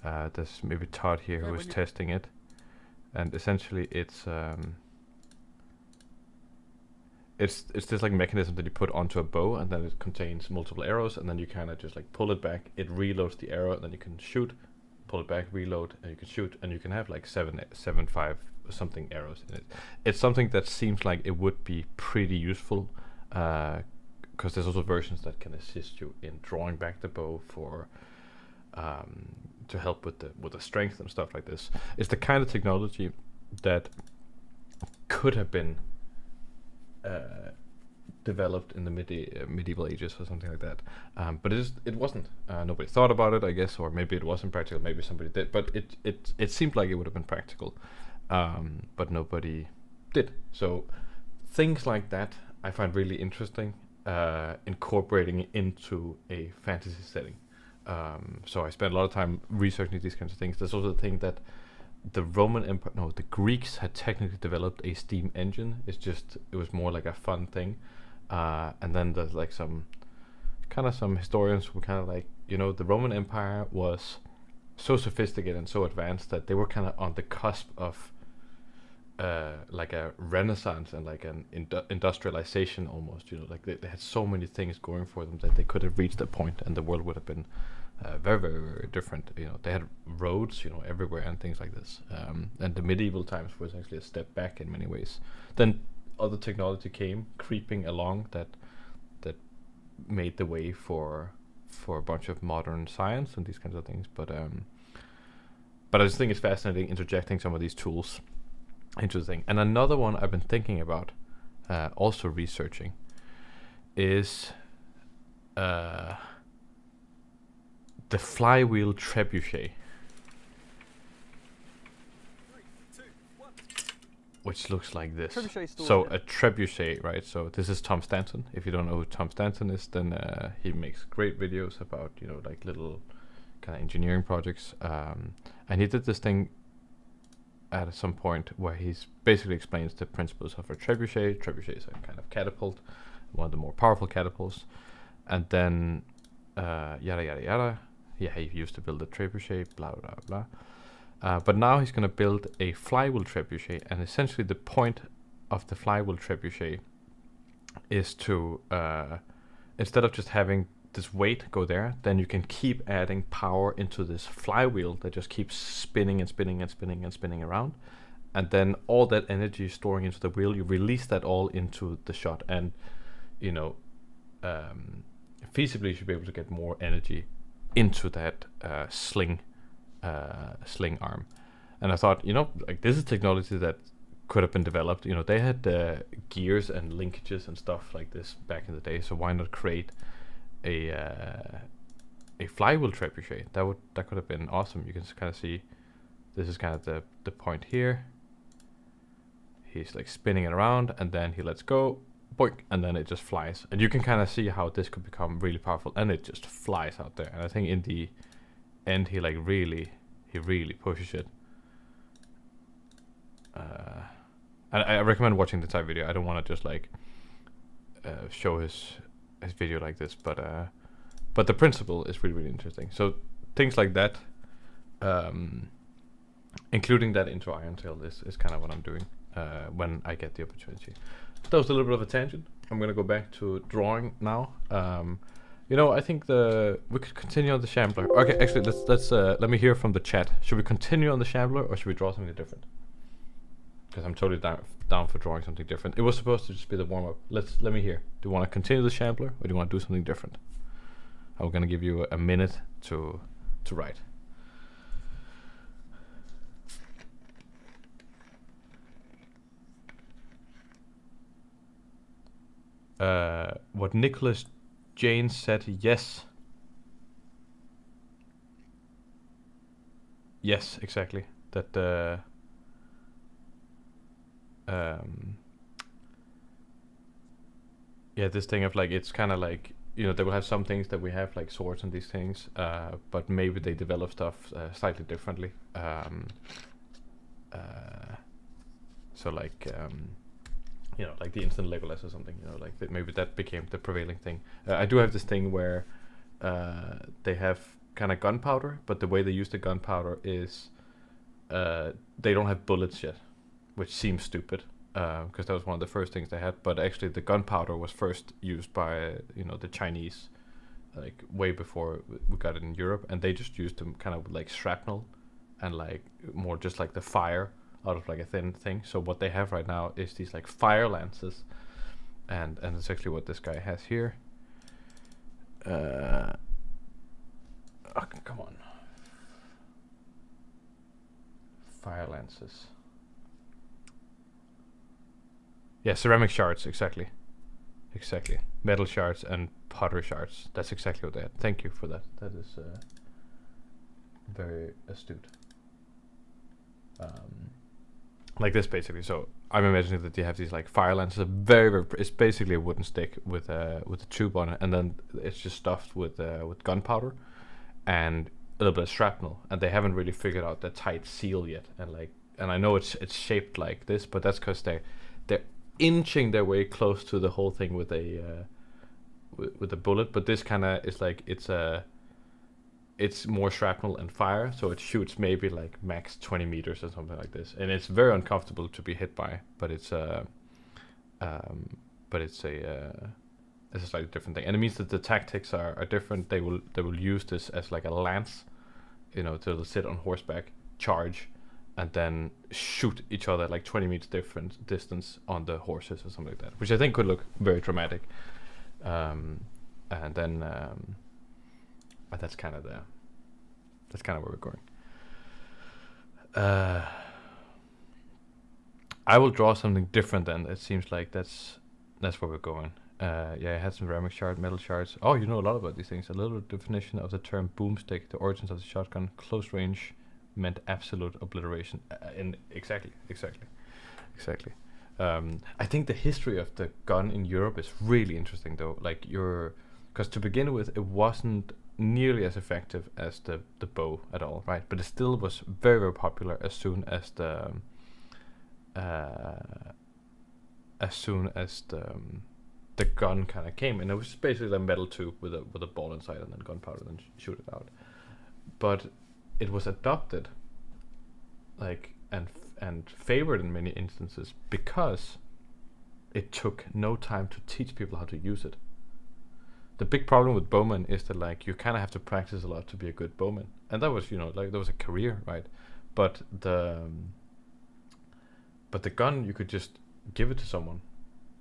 There's maybe Todd here who is testing it, and essentially it's this like mechanism that you put onto a bow, and then it contains multiple arrows, and then you kind of just like pull it back. It reloads the arrow, and then you can shoot. Pull it back, reload, and you can shoot, and you can have like 5 something arrows in it. It's something that seems like it would be pretty useful, because there's also versions that can assist you in drawing back the bow for to help with the strength and stuff like this. It's the kind of technology that could have been developed in the medieval ages or something like that, but it wasn't. Nobody thought about it, I guess, or maybe it wasn't practical. Maybe somebody did, but it seemed like it would have been practical, but nobody did. So things like that I find really interesting, incorporating it into a fantasy setting. So I spent a lot of time researching these kinds of things. There's also the thing that the the Greeks had technically developed a steam engine. It was more like a fun thing. And then there's like some historians who kind of like, the Roman Empire was so sophisticated and so advanced that they were kind of on the cusp of like a renaissance and like an industrialization almost. Like they had so many things going for them that they could have reached a point and the world would have been very, very, very different. They had roads, everywhere and things like this. And the medieval times was actually a step back in many ways. Then other technology came creeping along that made the way for a bunch of modern science and these kinds of things. But I just think it's fascinating interjecting some of these tools into the thing. And another one I've been thinking about, also researching, is the flywheel trebuchet, which looks like this. So a trebuchet, right? So this is Tom Stanton. If you don't know who Tom Stanton is, then he makes great videos about like little kind of engineering projects. And he did this thing at some point where he's basically explains the principles of a trebuchet. Trebuchet is a kind of catapult, one of the more powerful catapults, and then yada yada yada. Yeah, he used to build a trebuchet, blah blah blah. But now he's going to build a flywheel trebuchet, and essentially the point of the flywheel trebuchet is to, instead of just having this weight go there, then you can keep adding power into this flywheel that just keeps spinning and spinning and spinning and spinning around, and then all that energy storing into the wheel, you release that all into the shot, and you know, feasibly you should be able to get more energy into that sling arm. And I thought, you know, like this is technology that could have been developed. You know, they had gears and linkages and stuff like this back in the day, so why not create a flywheel trebuchet? That could have been awesome. You can kind of see this is kind of the point here. He's like spinning it around, and then he lets go, boink, and then it just flies. And you can kind of see how this could become really powerful, and it just flies out there. And I think in the end, he really pushes it. And I recommend watching the entire video. I don't want to just like show his video like this, but the principle is really interesting. So things like that, including that into Irontail is kind of what I'm doing when I get the opportunity. That was a little bit of a tangent. I'm gonna go back to drawing now. You know, I think we could continue on the Shambler. Okay, actually, let's let me hear from the chat. Should we continue on the Shambler, or should we draw something different? Because I'm totally down for drawing something different. It was supposed to just be the warm-up. Let me hear. Do you want to continue the Shambler, or do you want to do something different? I'm gonna give you a minute to write. What Nicholas Jane said, yes. Yes, exactly. That yeah, this thing of like, it's kind of like, you know, they will have some things that we have, like swords and these things, but maybe they develop stuff slightly differently. So like, you know, like the instant Legolas or something, you know, like maybe that became the prevailing thing. I do have this thing where they have kind of gunpowder, but the way they use the gunpowder is they don't have bullets yet, which seems stupid, because that was one of the first things they had. But actually, the gunpowder was first used by, you know, the Chinese, like way before we got it in Europe, and they just used them kind of like shrapnel, and like more just like the fire out of like a thin thing. So what they have right now is these like fire lances, and it's actually what this guy has here. Oh, come on, fire lances. Yeah, ceramic shards, exactly. Metal shards and pottery shards. That's exactly what they had. Thank you for that. That is very astute. Like this basically. So I'm imagining that you have these like fire lances. It's basically a wooden stick with a tube on it, and then it's just stuffed with gunpowder and a little bit of shrapnel. And they haven't really figured out the tight seal yet. And I know it's shaped like this, but that's because they're inching their way close to the whole thing with a bullet. But this kind of is like it's more shrapnel and fire, so it shoots maybe like max 20 meters or something like this, and it's very uncomfortable to be hit by. But it's a slightly different thing, and it means that the tactics are different. They will use this as like a lance, you know, to sit on horseback, charge, and then shoot each other like 20 meters different distance on the horses or something like that, which I think could look very dramatic. And then that's kind of where we're going. I will draw something different then. It seems like that's where we're going. Yeah, I had some ceramic shard, metal shards. Oh, you know a lot about these things. A little definition of the term boomstick, the origins of the shotgun, close range meant absolute obliteration. And exactly. I think the history of the gun in Europe is really interesting, though. Like because to begin with, it wasn't nearly as effective as the bow at all, right? But it still was very, very popular as soon as the gun kind of came, and it was basically a metal tube with a ball inside and then gunpowder, and then shoot it out. But it was adopted, like and favored in many instances because it took no time to teach people how to use it. The big problem with bowmen is that like you kind of have to practice a lot to be a good bowman, and that was, you know, like that was a career, right? But But the gun, you could just give it to someone,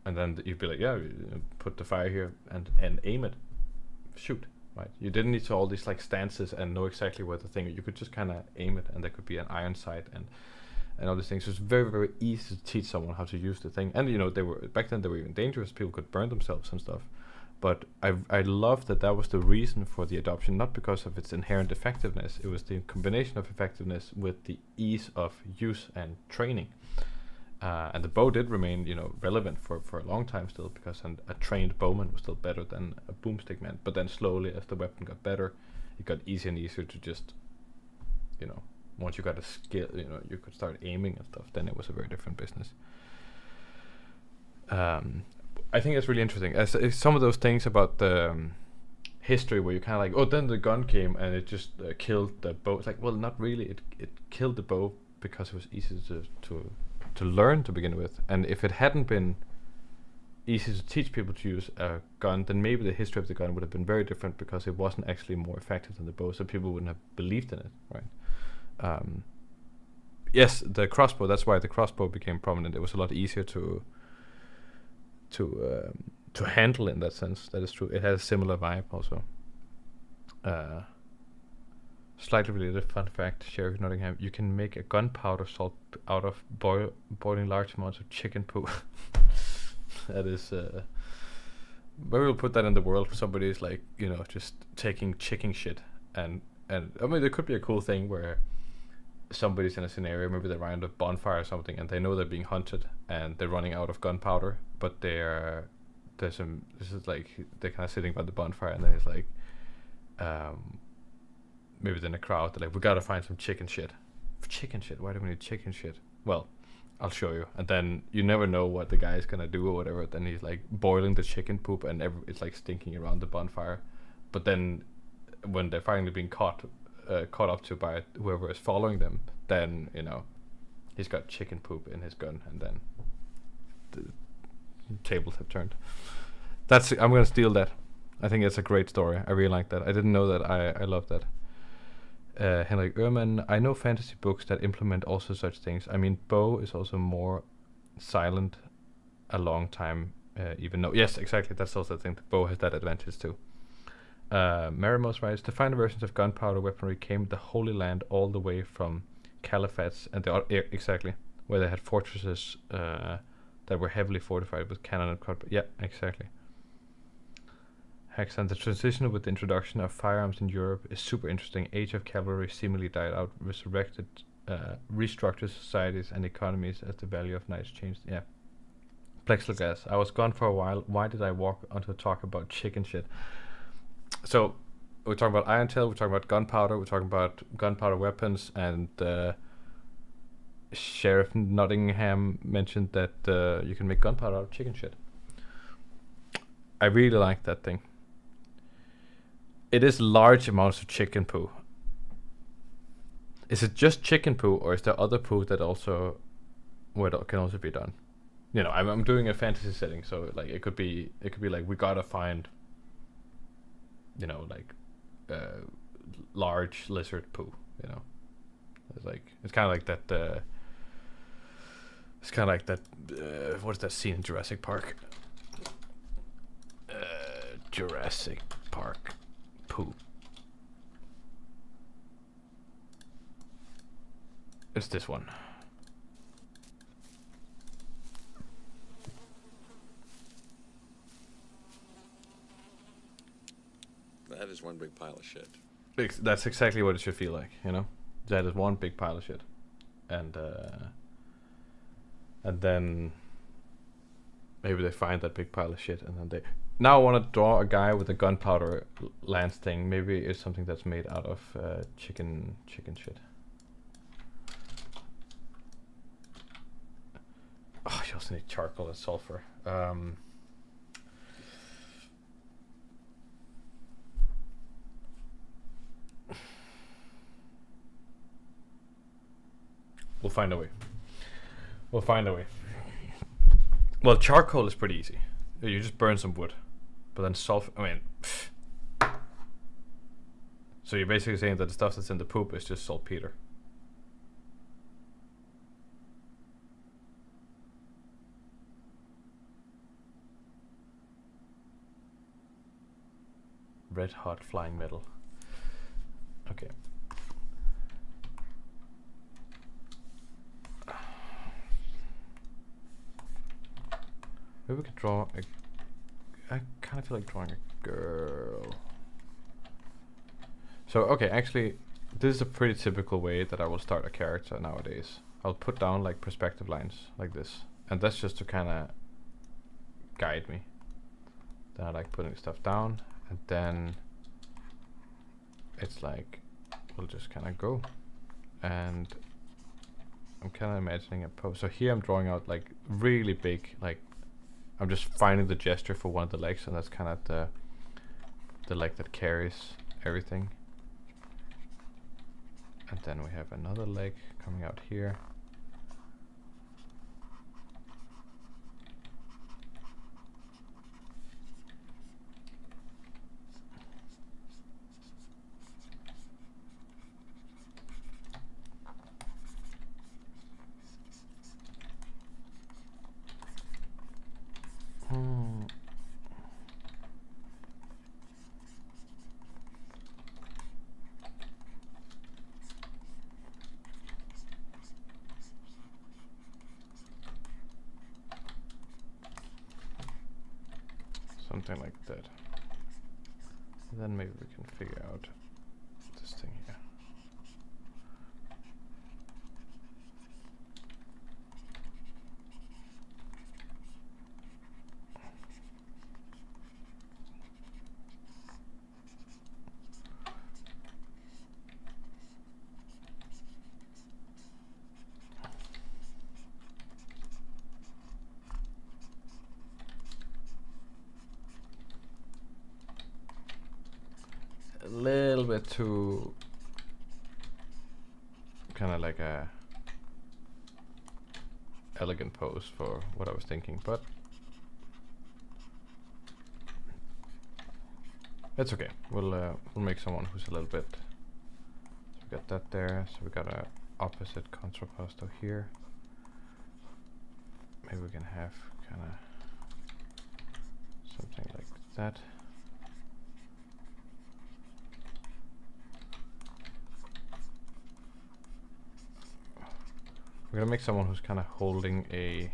and then you'd be like, yeah, put the fire here and aim it, shoot. Right, you didn't need to all these like stances and know exactly where the thing. You could just kind of aim it, and there could be an iron sight and all these things. So it's very, very easy to teach someone how to use the thing. And you know, they were back then, they were even dangerous. People could burn themselves and stuff. But I love that was the reason for the adoption, not because of its inherent effectiveness. It was the combination of effectiveness with the ease of use and training. And the bow did remain, you know, relevant for a long time still, because a trained bowman was still better than a boomstick man. But then slowly, as the weapon got better, it got easier and easier to just, you know, once you got a skill, you know, you could start aiming and stuff. Then it was a very different business. I think it's really interesting. As some of those things about the history, where you kind of like, oh, then the gun came and it just killed the bow. It's like, well, not really. It killed the bow because it was easy to learn to begin with. And if it hadn't been easy to teach people to use a gun, then maybe the history of the gun would have been very different, because it wasn't actually more effective than the bow, so people wouldn't have believed in it, right? Yes, the crossbow, that's why the crossbow became prominent. It was a lot easier to handle in that sense. That is true. It has a similar vibe also. Slightly related fun fact, Sheriff Nottingham: you can make a gunpowder salt out of boiling large amounts of chicken poo. That is, maybe we'll put that in the world. Somebody's like, you know, just taking chicken shit, and I mean, there could be a cool thing where somebody's in a scenario, maybe they're around a bonfire or something, and they know they're being hunted, and they're running out of gunpowder, but this is like, they're kind of sitting by the bonfire, and then it's like, maybe then a crowd, they're like, we gotta find some chicken shit. Chicken shit? Why do we need chicken shit? Well, I'll show you. And then you never know what the guy's gonna do or whatever. Then he's like boiling the chicken poop, and it's like stinking around the bonfire. But then when they're finally being caught up to by whoever is following them, then, you know, he's got chicken poop in his gun, and then the tables have turned. I'm gonna steal that. I think it's a great story. I really like that. I didn't know that. I love that. Henrik Ehrman: I know fantasy books that implement also such things. I mean, bow is also more silent a long time, even though, yes, exactly, that's also the thing. The bow has that advantage too. Maramos writes: the final versions of gunpowder weaponry came the Holy Land all the way from caliphates, and exactly, where they had fortresses that were heavily fortified with cannon and crossbow. Yeah, exactly. Hexan: the transition with the introduction of firearms in Europe is super interesting. Age of cavalry seemingly died out, resurrected, restructured societies and economies as the value of knights changed. Yeah. Plexiglass: I was gone for a while. Why did I walk on to talk about chicken shit? So, we're talking about Iron Tail, we're talking about gunpowder, we're talking about gunpowder weapons, and Sheriff Nottingham mentioned that you can make gunpowder out of chicken shit. I really like that thing. It is large amounts of chicken poo. Is it just chicken poo, or is there other poo that also, where it can also be done? You know, I'm doing a fantasy setting, so like it could be like, we gotta find, you know, like large lizard poo. You know, it's kind of like that. It's kind of like that. What is that scene in Jurassic Park? Jurassic Park poo. It's this one. That is one big pile of shit. That's exactly what it should feel like, you know? That is one big pile of shit. And then maybe they find that big pile of shit, and then they... Now I want to draw a guy with a gunpowder lance thing. Maybe it's something that's made out of chicken shit. Oh, you also need charcoal and sulfur. We'll find a way. Well, charcoal is pretty easy. You just burn some wood. But then sulfur, I mean... So you're basically saying that the stuff that's in the poop is just saltpeter. red hot flying metal. Okay. Maybe we could draw a... I kind of feel like drawing a girl. So, okay, actually, this is a pretty typical way that I will start a character nowadays. I'll put down like perspective lines like this. And that's just to kind of guide me. Then I like putting stuff down, and then it's like, we'll just kind of go. And I'm kind of imagining a pose. So here I'm drawing out like really big, like I'm just finding the gesture for one of the legs, and that's kind of the leg that carries everything. And then we have another leg coming out here. Something like that. And then maybe we can figure out this thing here. A little bit too kind of like a elegant pose for what I was thinking, but it's okay. We'll make someone who's a little bit. So we got that there. So we got a opposite contrapposto here. Maybe we can have kind of something like that. We're gonna make someone who's kind of holding a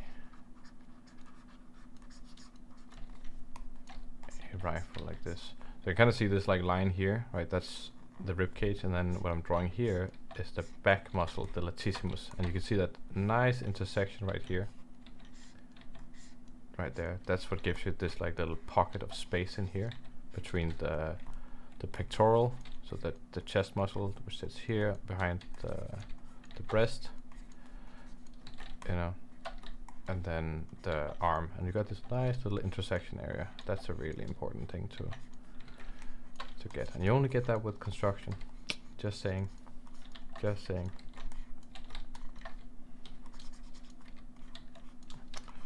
rifle like this. So you kind of see this like line here, right? That's the rib cage, and then what I'm drawing here is the back muscle, the latissimus, and you can see that nice intersection right here, right there. That's what gives you this like little pocket of space in here between the pectoral, so that the chest muscle which sits here behind the breast. You know, and then the arm, and you got this nice little intersection area. That's a really important thing to get, and you only get that with construction. Just saying, just saying.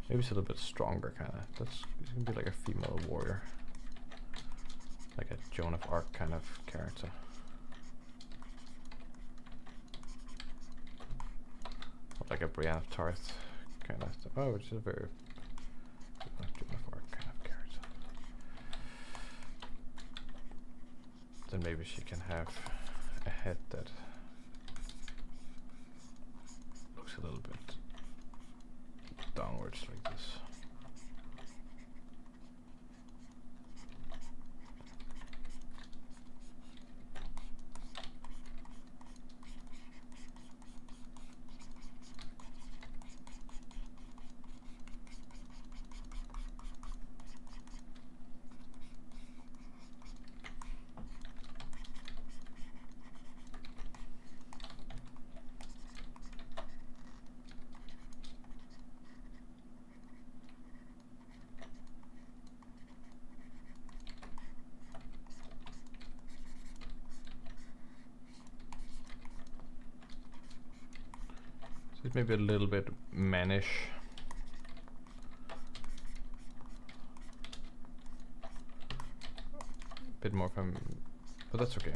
Maybe it's a little bit stronger, kind of. That's it's gonna be like a female warrior, like a Joan of Arc kind of character. Like a Brienne of Tarth kind of stuff. Oh, which is a very Joan of Arc kind of character. Then maybe she can have a head that looks a little bit downwards like this. It's maybe a little bit mannish. Bit more from, but that's okay.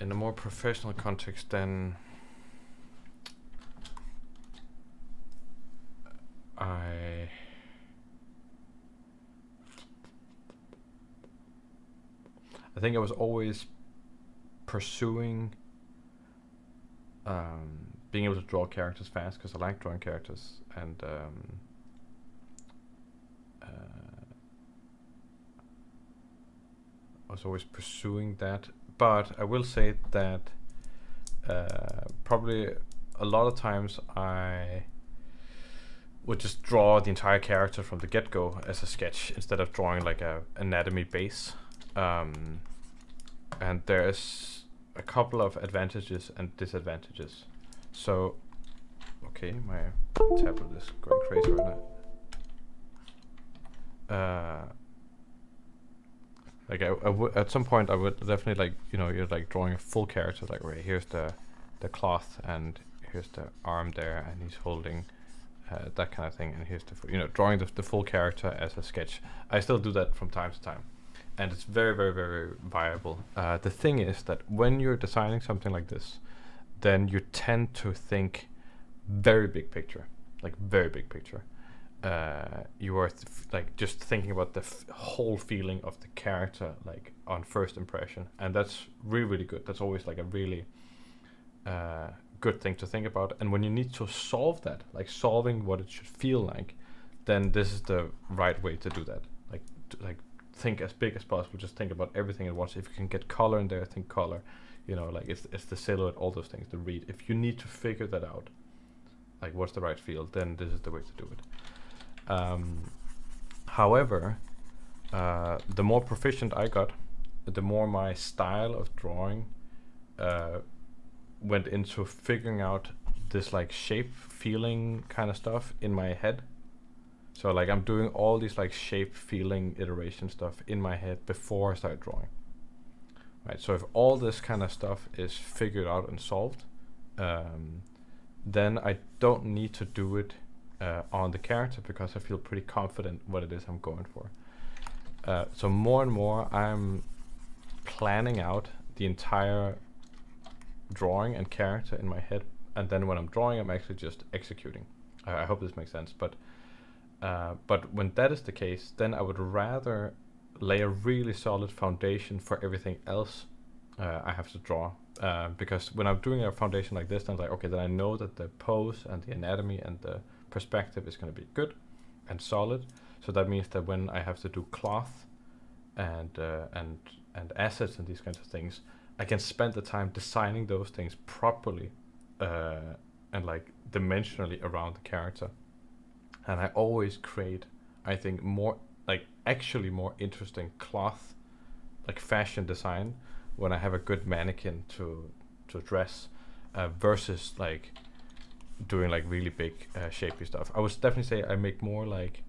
in a more professional context, then I think I was always pursuing being able to draw characters fast because I like drawing characters, and I was always pursuing that. But I will say that probably a lot of times I would just draw the entire character from the get-go as a sketch instead of drawing like a anatomy base. And there's a couple of advantages and disadvantages. So, okay, my tablet is going crazy right now. Like at some point I would definitely like, you know, you're like drawing a full character, like right here's the cloth and here's the arm there and he's holding that kind of thing, and here's the you know, drawing the full character as a sketch. I still do that from time to time, and it's very, very, very viable. The thing is that when you're designing something like this, then you tend to think very big picture, like very big picture. You are like just thinking about the whole feeling of the character, like on first impression, and that's really, really good. That's always like a really good thing to think about. And when you need to solve that, like solving what it should feel like, then this is the right way to do that. Like think as big as possible. Just think about everything at once. If you can get color in there, think color. You know, like it's the silhouette, all those things, the read. If you need to figure that out, like what's the right feel, then this is the way to do it. However, the more proficient I got, the more my style of drawing went into figuring out this like shape feeling kind of stuff in my head. So like I'm doing all these like shape feeling iteration stuff in my head before I start drawing. Right. So if all this kind of stuff is figured out and solved, then I don't need to do it on the character because I feel pretty confident what it is I'm going for. So more and more I'm planning out the entire drawing and character in my head, and then when I'm drawing I'm actually just executing. I hope this makes sense, but when that is the case, then I would rather lay a really solid foundation for everything else I have to draw, because when I'm doing a foundation like this, then I'm like, okay, then I know that the pose and the anatomy and the perspective is going to be good and solid. So that means that when I have to do cloth and assets and these kinds of things, I can spend the time designing those things properly and like dimensionally around the character. And I always create, I think, more like actually more interesting cloth, like fashion design, when I have a good mannequin to dress, versus like doing like really big shapy stuff. I would definitely say I make more like,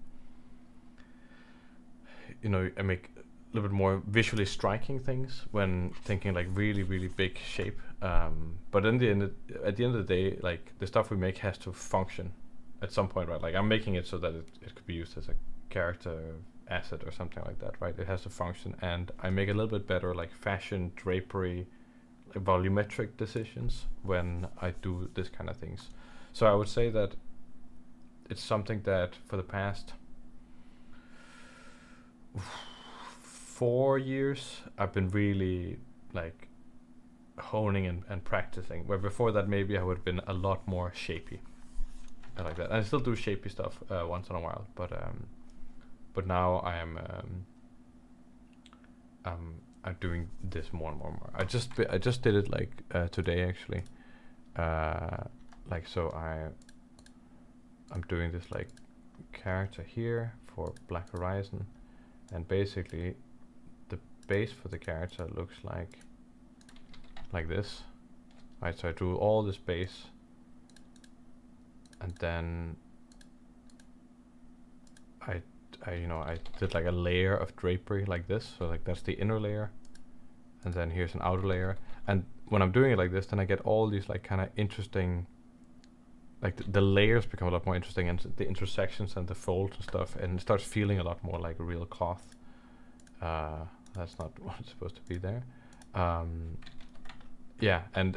you know, I make a little bit more visually striking things when thinking like really, really big shape. But at the end of the day, like the stuff we make has to function at some point, right? Like I'm making it so that it could be used as a character asset or something like that, right? It has to function, and I make a little bit better like fashion, drapery, like volumetric decisions when I do this kind of things. So I would say that it's something that for the past 4 years I've been really like honing and practicing, where before that maybe I would have been a lot more shapy. I like that. I still do shapy stuff once in a while, but now I am I'm doing this more and more and more. I just did it like today actually. Like so I'm doing this like character here for Black Horizon, and basically the base for the character looks like this, right? So I drew all this base, and then I did like a layer of drapery like this. So like that's the inner layer, and then here's an outer layer. And when I'm doing it like this, then I get all these like kind of interesting, like the layers become a lot more interesting, and the intersections and the folds and stuff, and it starts feeling a lot more like a real cloth. That's not what it's supposed to be there. yeah, and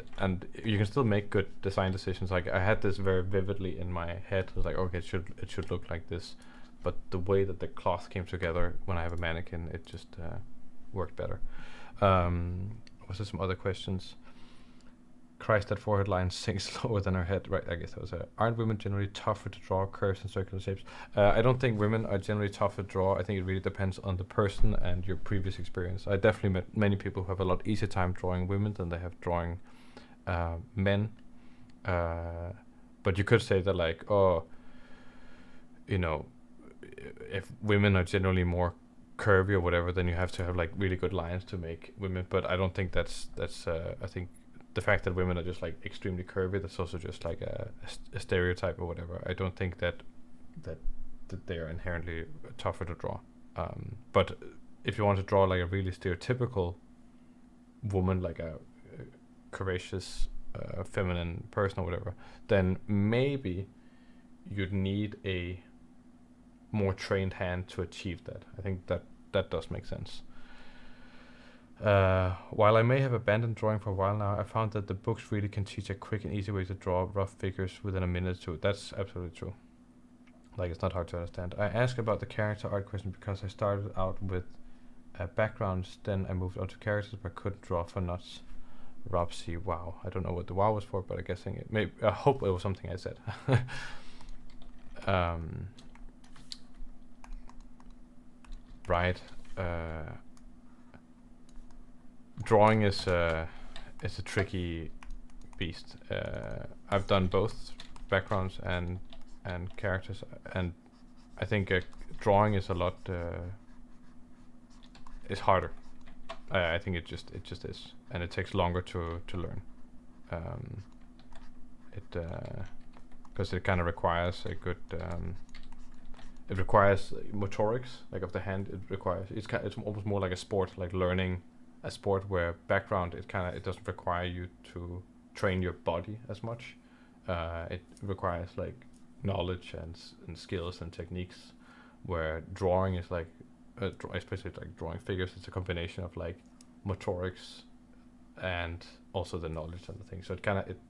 you can still make good design decisions. Like I had this very vividly in my head. It was like, okay, it should look like this, but the way that the cloth came together when I have a mannequin, it just worked better. Was there some other questions? Christ, that forehead line sinks slower than her head. Right, I guess that was it. Aren't women generally tougher to draw curves and circular shapes? I don't think women are generally tougher to draw. I think it really depends on the person and your previous experience. I definitely met many people who have a lot easier time drawing women than they have drawing men. But you could say that, like, oh, you know, if women are generally more curvy or whatever, then you have to have like really good lines to make women. But I don't think that's I think the fact that women are just like extremely curvy, that's also just like a stereotype or whatever. I don't think that they are inherently tougher to draw. But if you want to draw like a really stereotypical woman, like a curvaceous feminine person or whatever, then maybe you'd need a more trained hand to achieve that. I think that does make sense. While I may have abandoned drawing for a while now, I found that the books really can teach a quick and easy way to draw rough figures within a minute or two. That's absolutely true. Like, it's not hard to understand. I asked about the character art question because I started out with backgrounds, then I moved on to characters but couldn't draw for nuts. Rob C. Wow. I don't know what the wow was for, but I'm guessing it. Maybe I hope it was something I said. Right. Drawing is a tricky beast. I've done both backgrounds and characters, and I think drawing is a lot is harder. I think it just is, and it takes longer to learn. Because it kind of requires a good. It requires motorics, like of the hand. It's almost more like a sport, like learning a sport where background it doesn't require you to train your body as much. It requires like knowledge and skills and techniques, where drawing is like especially like drawing figures, it's a combination of like motorics and also the knowledge and the thing. So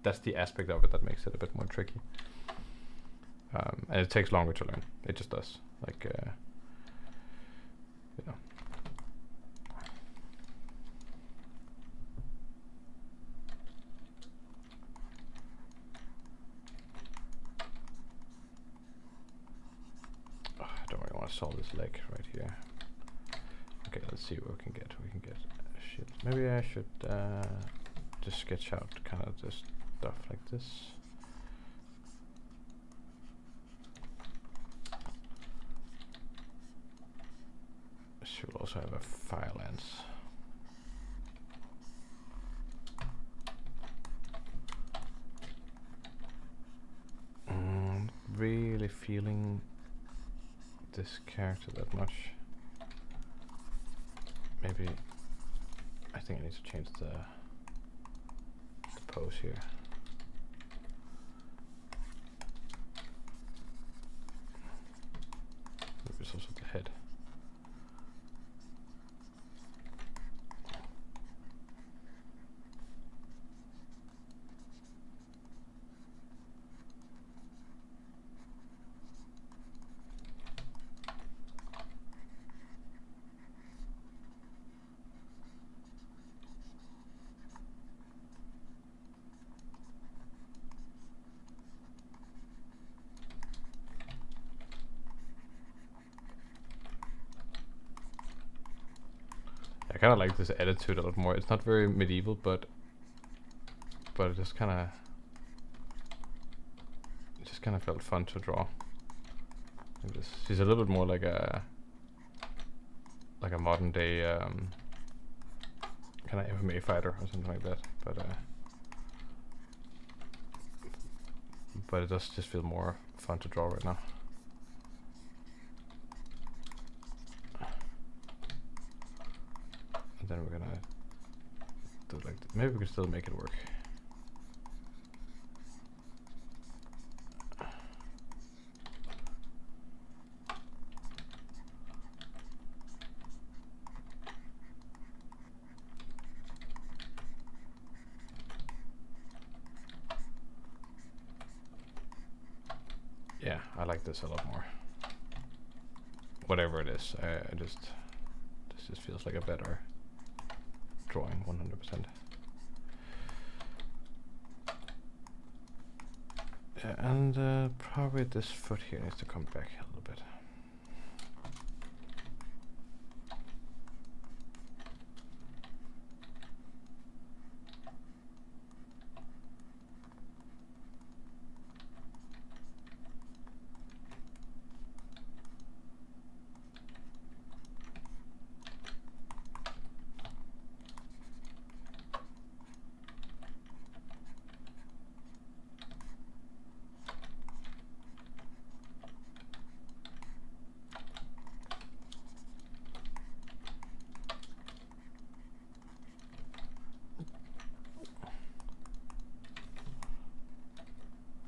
that's the aspect of it that makes it a bit more tricky. And it takes longer to learn. It just does. Like you know. I don't really want to solve this leg right here. Okay, let's see what we can get. We can get shit. Maybe I should just sketch out kind of this stuff like this. Should also have a fire lens. Really feeling this character that much. Maybe I think I need to change the pose here. Maybe it's also the head. I kind of like this attitude a lot more. It's not very medieval, but it just kind of felt fun to draw. She's a little bit more like a modern day kind of MMA fighter or something like that. But it does just feel more fun to draw right now. And then we're gonna do it like that. Maybe we can still make it work. I like this a lot more. Whatever it is, I just this just feels like a better drawing 100%. Yeah, and probably this foot here needs to come back a little bit.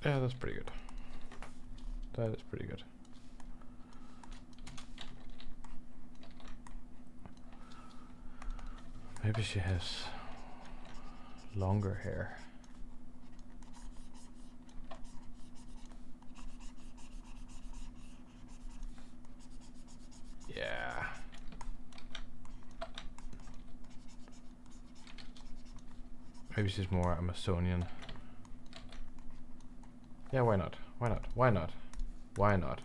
Yeah, that's pretty good. That is pretty good. Maybe she has longer hair. Yeah. Maybe she's more Amazonian. Yeah, why not? Why not? Why not? Why not?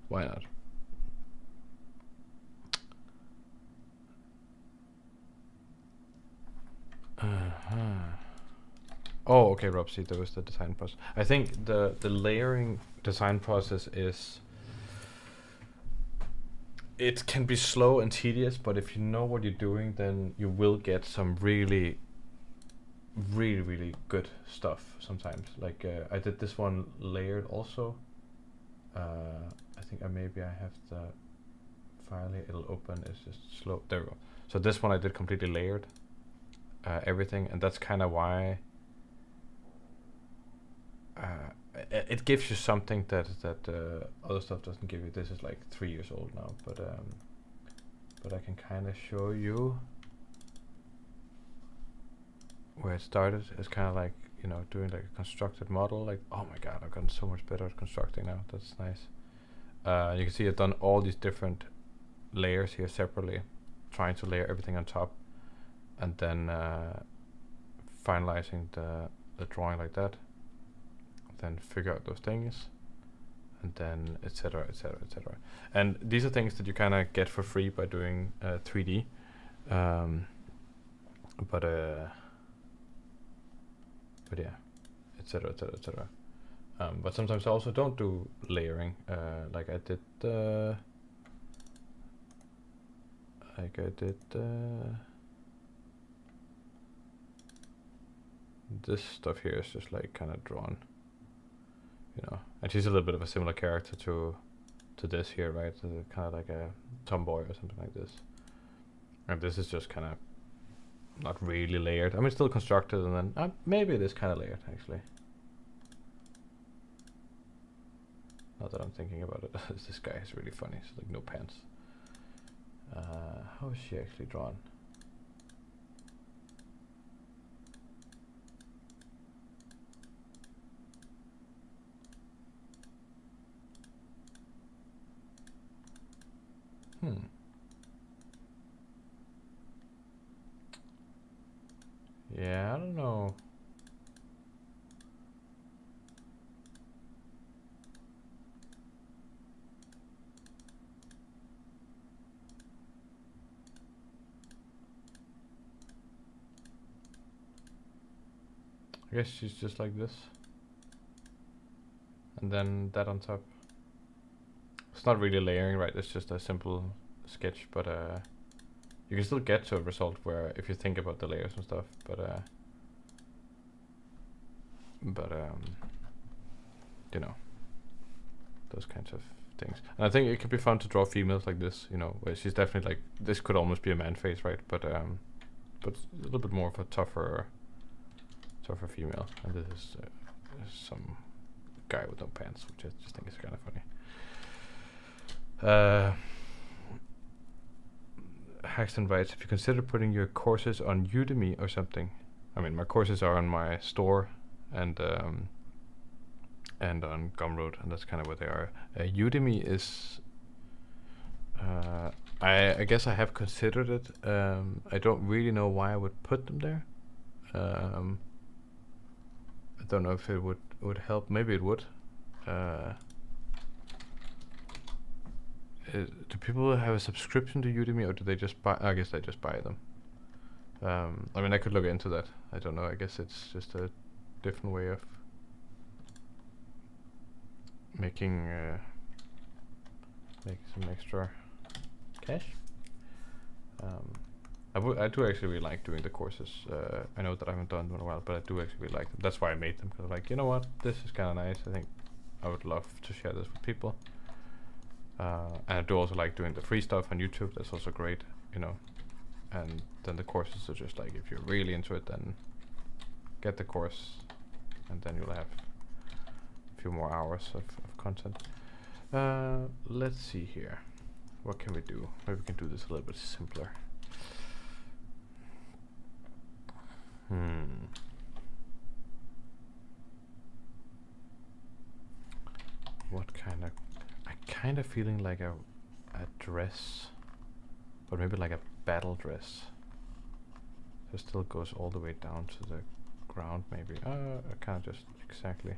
Why not? Oh, okay, Rob, see, that was the design process. I think the layering design process is... It can be slow and tedious, but if you know what you're doing, then you will get some really good stuff sometimes. Like I did this one layered also. I think maybe I have the file here. It'll open. It's just slow. There we go. So this one I did completely layered everything, and that's kind of why it gives you something that other stuff doesn't give you. This is like 3 years old now, but I can kind of show you where it started. It's kind of like, you know, doing like a constructed model. Like, oh my god, I've gotten so much better at constructing now. That's nice. You can see I've done all these different layers here separately, trying to layer everything on top, and then finalizing the drawing like that. Then figure out those things, and then etc, etc, etc. And these are things that you kind of get for free by doing 3D. But yeah, etc, etc, etc. But sometimes I also don't do layering. Like I did this stuff here is just like kind of drawn, you know. And she's a little bit of a similar character to this here, right? Kind of like a tomboy or something like this. And this is just kind of not really layered. I mean, still constructed, and then maybe it is kind of layered actually. Not that I'm thinking about it. This guy is really funny. It's like no pants. How is she actually drawn? Yeah, I don't know. I guess she's just like this. And then that on top. It's not really layering, right? It's just a simple sketch, but you can still get to a result where if you think about the layers and stuff, but you know, those kinds of things. And I think it could be fun to draw females like this, you know, where she's definitely like, this could almost be a man face, right? But a little bit more of a tougher female. And this is some guy with no pants, which I just think is kind of funny. Haxton writes, if you consider putting your courses on Udemy or something. I mean, my courses are on my store, and and on Gumroad, and that's kind of where they are. Udemy is. I guess I have considered it. I don't really know why I would put them there. I don't know if it would help. Maybe it would. Do people have a subscription to Udemy, or do they just buy? I guess they just buy them. I mean, I could look into that. I don't know. I guess it's just a different way of making some extra cash. I do actually really like doing the courses. I know that I haven't done them in a while, but I do actually really like them. That's why I made them, because I'm like, you know what, this is kind of nice. I think I would love to share this with people. And I do also like doing the free stuff on YouTube. That's also great, you know. And then the courses are just like, if you're really into it, then get the course, and then you'll have a few more hours of content. Let's see here. What can we do? Maybe we can do this a little bit simpler. What kind of... I kind of feeling like a dress, but maybe like a battle dress. So it still goes all the way down to the ground, maybe. I can't just exactly.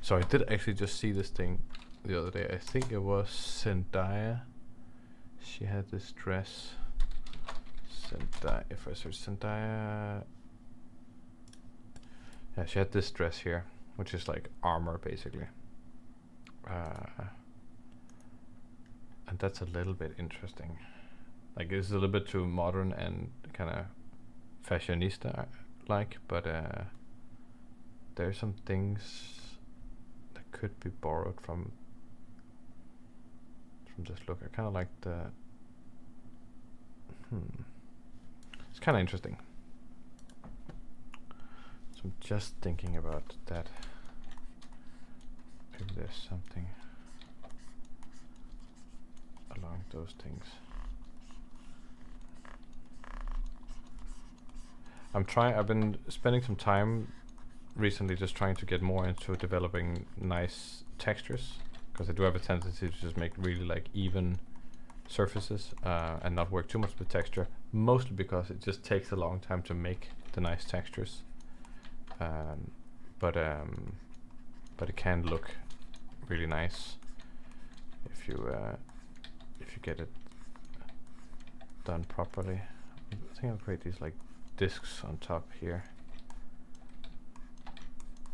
So I did actually just see this thing the other day. I think it was Zendaya. She had this dress. Zendaya, if I search Zendaya. Yeah, she had this dress here, which is like armor basically. And that's a little bit interesting. Like, it's a little bit too modern and kind of fashionista like, but there's some things that could be borrowed from this look. I kind of like the it's kind of interesting. So I'm just thinking about that. Maybe there's something along those things. I've been spending some time recently just trying to get more into developing nice textures, because I do have a tendency to just make really like even surfaces and not work too much with texture, mostly because it just takes a long time to make the nice textures. But it can look really nice if you get it done properly. I think I'll create these like discs on top here,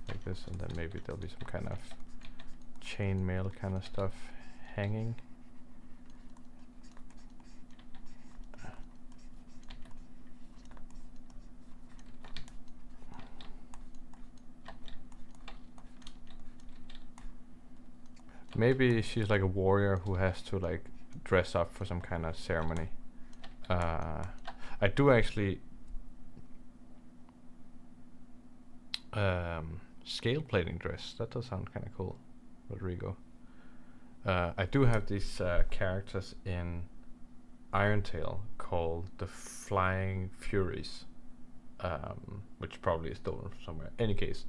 like this, and then maybe there'll be some kind of chainmail kind of stuff hanging. Maybe she's like a warrior who has to like dress up for some kind of ceremony. I do actually scale plating dress. That does sound kind of cool, Rodrigo. I do have these characters in Iron Tail called the Flying Furies, which probably is stolen from somewhere. Any case,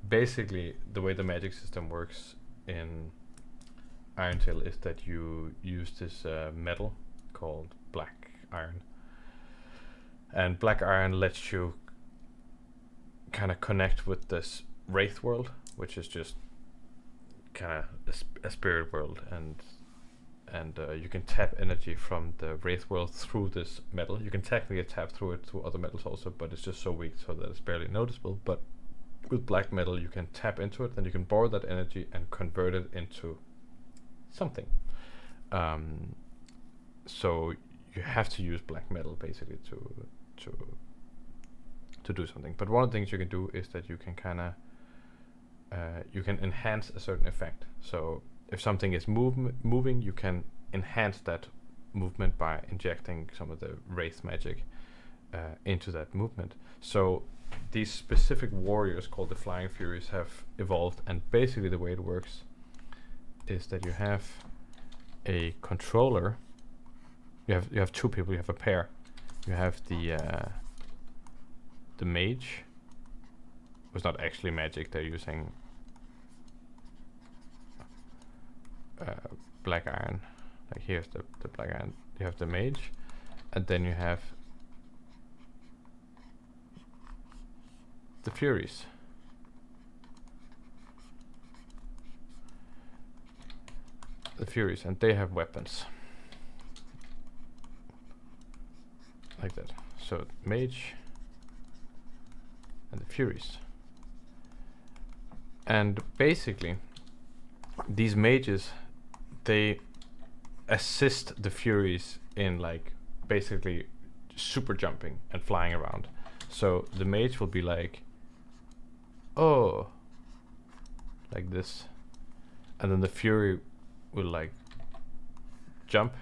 basically the way the magic system works in Iron Tail is that you use this metal called black iron, and black iron lets you kind of connect with this wraith world, which is just kind of a spirit world, and you can tap energy from the wraith world through this metal. You can technically tap through it through other metals also, but it's just so weak so that it's barely noticeable. But with black metal you can tap into it, then you can borrow that energy and convert it into something. So you have to use black metal basically to do something. But one of the things you can do is that you can kind of you can enhance a certain effect. So if something is moving, you can enhance that movement by injecting some of the wraith magic into that movement. So these specific warriors called the Flying Furies have evolved, and basically the way it works is that you have a controller. You have two people. You have a pair. You have the mage was not actually magic. They're using black iron. Like here's the black iron. You have the mage, and then you have the Furies. The Furies, and they have weapons. Like that. So mage and the Furies. And basically, these mages, they assist the Furies in like basically super jumping and flying around. So the mage will be like, oh, like this, and then the Fury will like jump,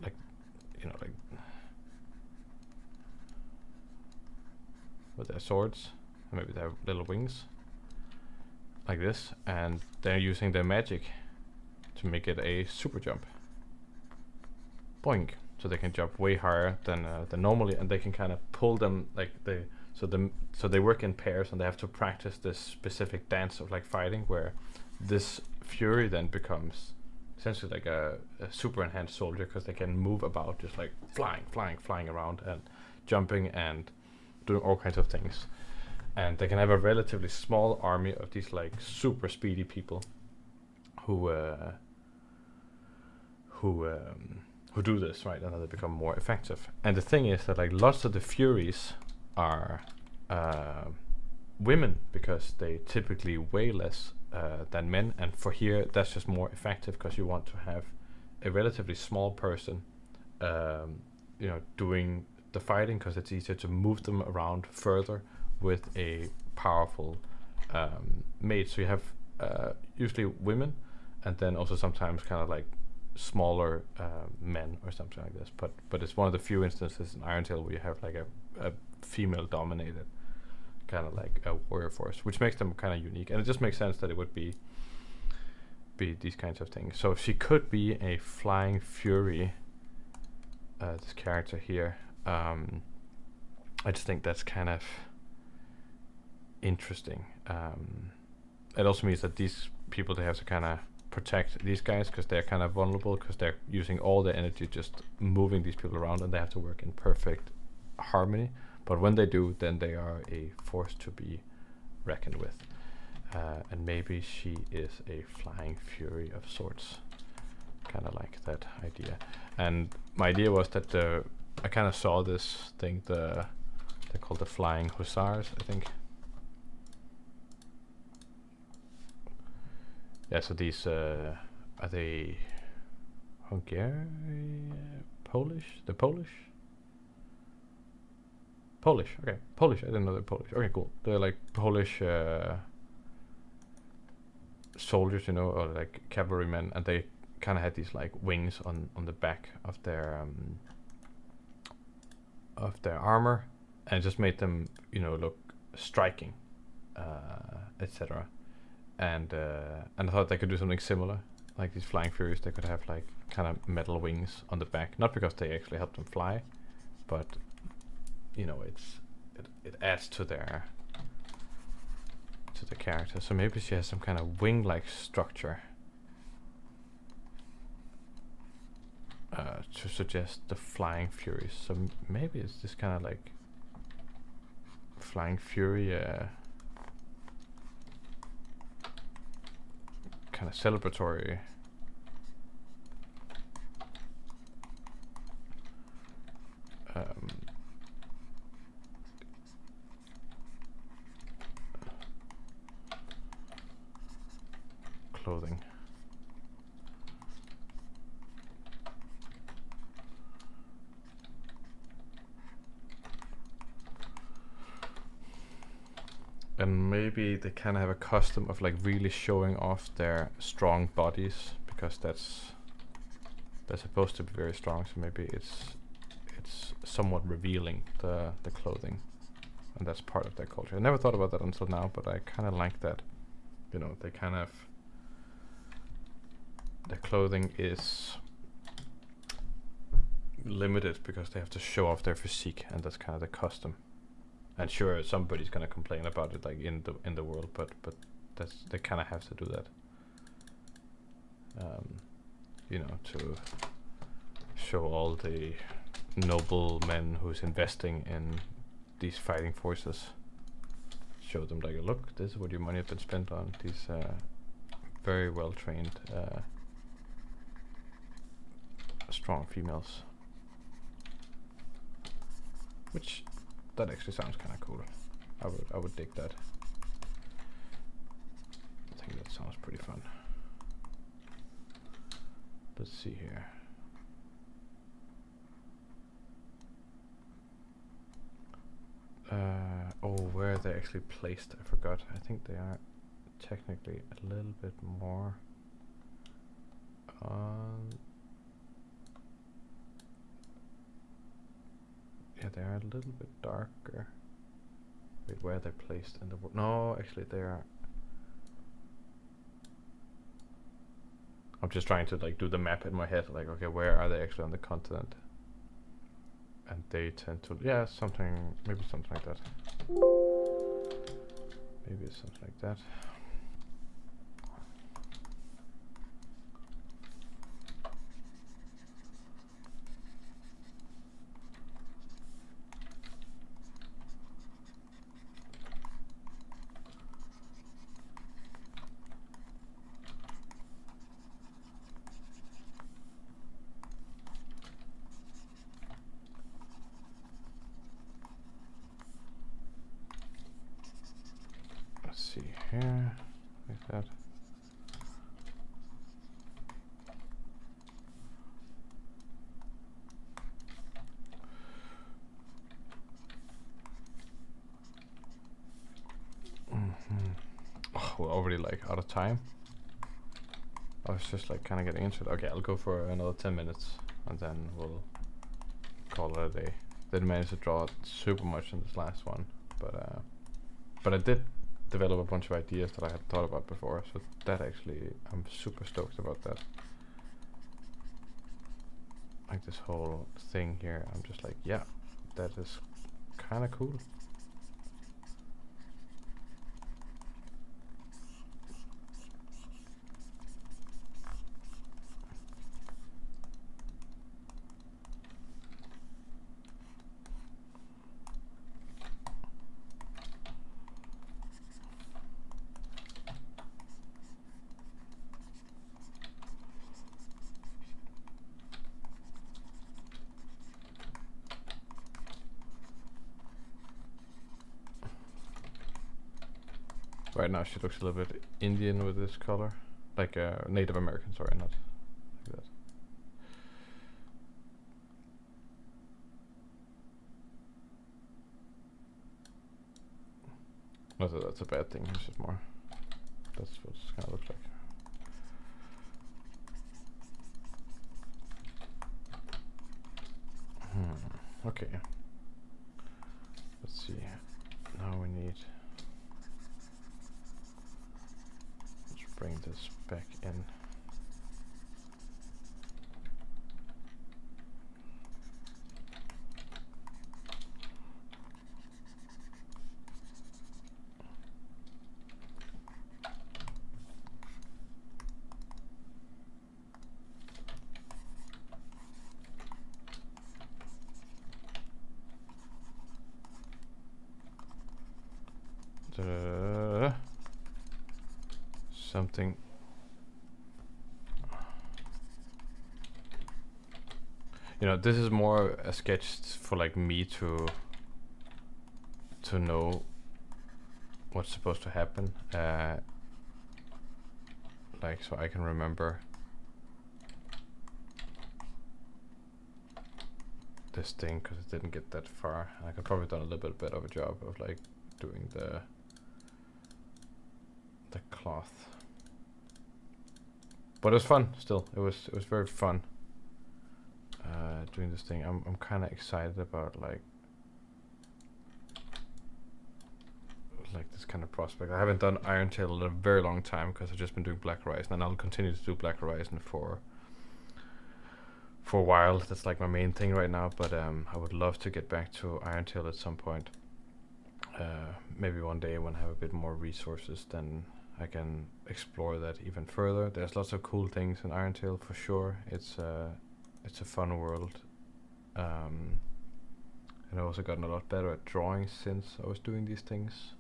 like, you know, like with their swords, and maybe they have little wings like this, and they're using their magic to make it a super jump. Boink. So they can jump way higher than normally, and they can kind of pull them like so they work in pairs, and they have to practice this specific dance of like fighting, where this Fury then becomes essentially like a super enhanced soldier, because they can move about just like flying around and jumping and doing all kinds of things. And they can have a relatively small army of these like super speedy people who do this, right? And then they become more effective. And the thing is that like lots of the Furies are women, because they typically weigh less than men. And for here, that's just more effective, because you want to have a relatively small person, you know, doing the fighting, because it's easier to move them around further with a powerful mage. So you have usually women, and then also sometimes kind of like smaller men or something like this. But it's one of the few instances in Irontail where you have like a female dominated kind of like a warrior force, which makes them kind of unique. And it just makes sense that it would be these kinds of things. So she could be a flying fury, this character here. I just think that's kind of interesting. It also means that these people, they have to kind of protect these guys, because they're kind of vulnerable, because they're using all their energy just moving these people around, and they have to work in perfect harmony. But when they do, then they are a force to be reckoned with. And maybe she is a flying fury of sorts. Kind of like that idea. And my idea was that I kind of saw this thing, they're called the Flying Hussars, I think. Yeah, so these, are they Hungarian? Polish? They're Polish? Polish, okay. Polish, I didn't know they're Polish. Okay, cool. They're like Polish soldiers, you know, or like cavalrymen, and they kind of had these like wings on the back of their armor, and it just made them, you know, look striking, etc. And I thought they could do something similar, like these Flying Furies. They could have like kind of metal wings on the back, not because they actually help them fly, but you know, it adds to the character. So maybe she has some kind of wing-like structure to suggest the Flying Furies. So maybe it's this kind of like Flying Fury kind of celebratory clothing. And maybe they kind of have a custom of like really showing off their strong bodies, because they're supposed to be very strong. So maybe it's somewhat revealing the clothing, and that's part of their culture. I never thought about that until now, but I kind of like that. You know, they kind of, their clothing is limited because they have to show off their physique, and that's kind of the custom And sure, somebody's gonna complain about it, like in the world, but that's, they kind of have to do that. You know, to show all the noble men who's investing in these fighting forces. Show them like, look, this is what your money has been spent on. These very well trained, strong females. Which, that actually sounds kind of cool. I would dig that. I think that sounds pretty fun. Let's see here. Oh, where are they actually placed? I forgot. I think they are technically a little bit more on. Yeah, they are a little bit darker. Wait, where are they placed in the world? No, actually they are. I'm just trying to like do the map in my head, like, okay, where are they actually on the continent? And they tend to, yeah, something, maybe something like that. Maybe it's something like that. Let's see here, like that. Oh, we're already like out of time. I was just like kind of getting into it. Okay, I'll go for another 10 minutes and then we'll call it a day. Didn't manage to draw super much in this last one, but I did develop a bunch of ideas that I had thought about before, so that actually, I'm super stoked about that. Like this whole thing here, I'm just like, yeah, that is kind of cool. Right now she looks a little bit Indian with this color. Like Native American, sorry, not like that. Not that that's a bad thing, it's just more, that's what it kind of looks like. Okay. Let's see. Now we need, let's bring this back in. Something. You know, this is more a sketch for like me to know what's supposed to happen. Like, so I can remember this thing, because it didn't get that far. I could probably done a little bit better of a job of like doing the cloth. But it was fun still. It was very fun doing this thing. I'm kind of excited about like this kind of prospect. I haven't done Iron Tail in a very long time because I've just been doing Black Horizon, and I'll continue to do Black Horizon for a while. That's like my main thing right now, but I would love to get back to Iron Tail at some point. maybe one day when I have a bit more resources, then I can explore that even further. There's lots of cool things in Iron Tail for sure. It's a fun world. And I've also gotten a lot better at drawing since I was doing these things.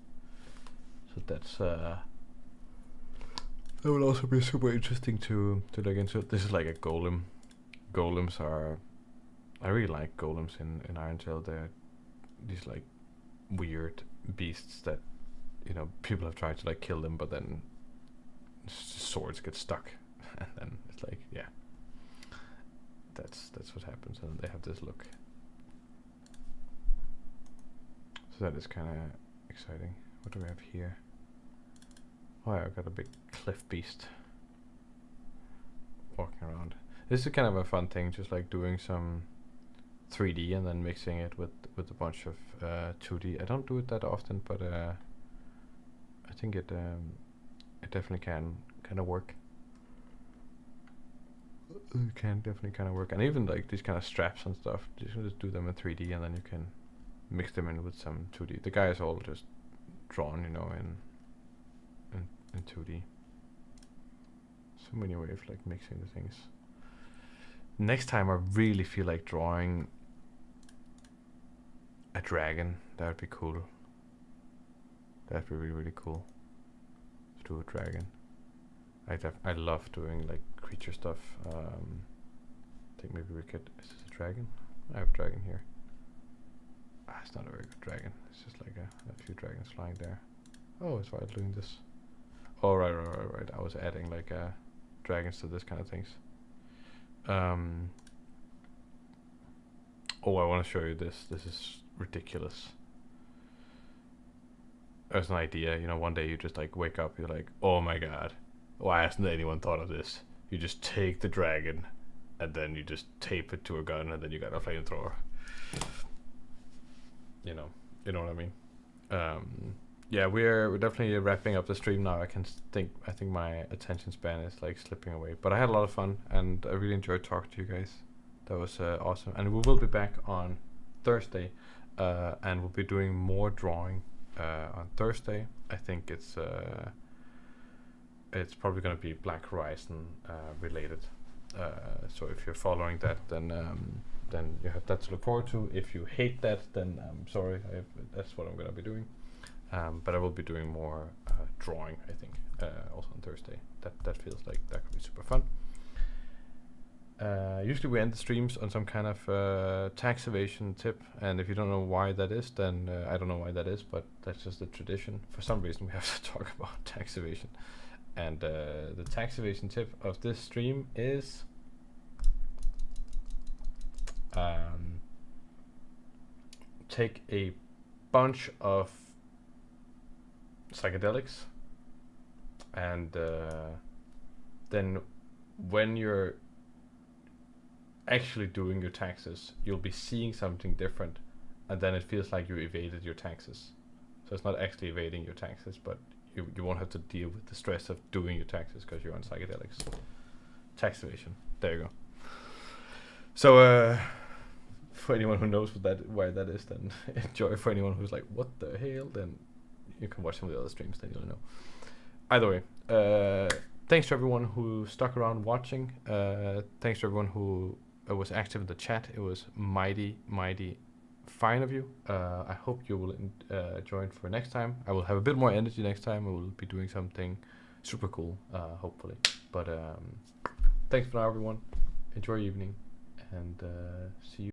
So that's that will also be super interesting to look into. This is like a golem. Golems are, I really like golems in Iron Tail. They're these like weird beasts that, you know, people have tried to like kill them, but then swords get stuck, and then it's like, yeah, that's what happens, and they have this look. So that is kind of exciting. What do we have here? Oh yeah, I've got a big cliff beast walking around. This is kind of a fun thing, just like doing some 3D and then mixing it with a bunch of 2D. I don't do it that often, but I think it definitely can kind of work. It can definitely kind of work, and even like these kind of straps and stuff, you can just do them in 3D and then you can mix them in with some 2D. The guy is all just drawn, you know, in 2D. So many ways of like mixing the things. Next time I really feel like drawing a dragon. That would be cool. That'd be really, really cool to do a dragon. I love doing like creature stuff. I think maybe we could. Is this a dragon? I have a dragon here. It's not a very good dragon. It's just like a few dragons flying there. Oh, it's why I'm doing this. Oh, right. I was adding like dragons to this kind of things. Oh, I want to show you this. This is ridiculous. There's an idea, you know, one day you just like wake up, you're like, oh my god, why hasn't anyone thought of this? You just take the dragon and then you just tape it to a gun and then you got a flamethrower. You know what I mean? Yeah, we're definitely wrapping up the stream now. I think my attention span is like slipping away, but I had a lot of fun and I really enjoyed talking to you guys. That was awesome, and we will be back on Thursday, and we'll be doing more drawing on Thursday. I think it's probably going to be Black Horizon related. So if you're following that, then you have that to look forward to. If you hate that, then I'm sorry. That's what I'm going to be doing. But I will be doing more drawing, I think, also on Thursday. That feels like that could be super fun. Usually we end the streams on some kind of tax evasion tip, and if you don't know why that is, then I don't know why that is, but that's just a tradition. For some reason we have to talk about tax evasion. And the tax evasion tip of this stream is take a bunch of psychedelics, and then when you're actually doing your taxes, you'll be seeing something different, and then it feels like you evaded your taxes. So it's not actually evading your taxes, but you won't have to deal with the stress of doing your taxes because you're on psychedelics. Tax evasion. There you go. So for anyone who knows why that is, then enjoy. For anyone who's like, what the hell, then you can watch some of the other streams, then you'll know. Either way, thanks to everyone who stuck around watching. Thanks to everyone who was active in the chat. It was mighty fine of you. I hope you will join for next time. I will have a bit more energy next time. I will be doing something super cool, hopefully. But thanks for now, everyone. Enjoy your evening, and see you.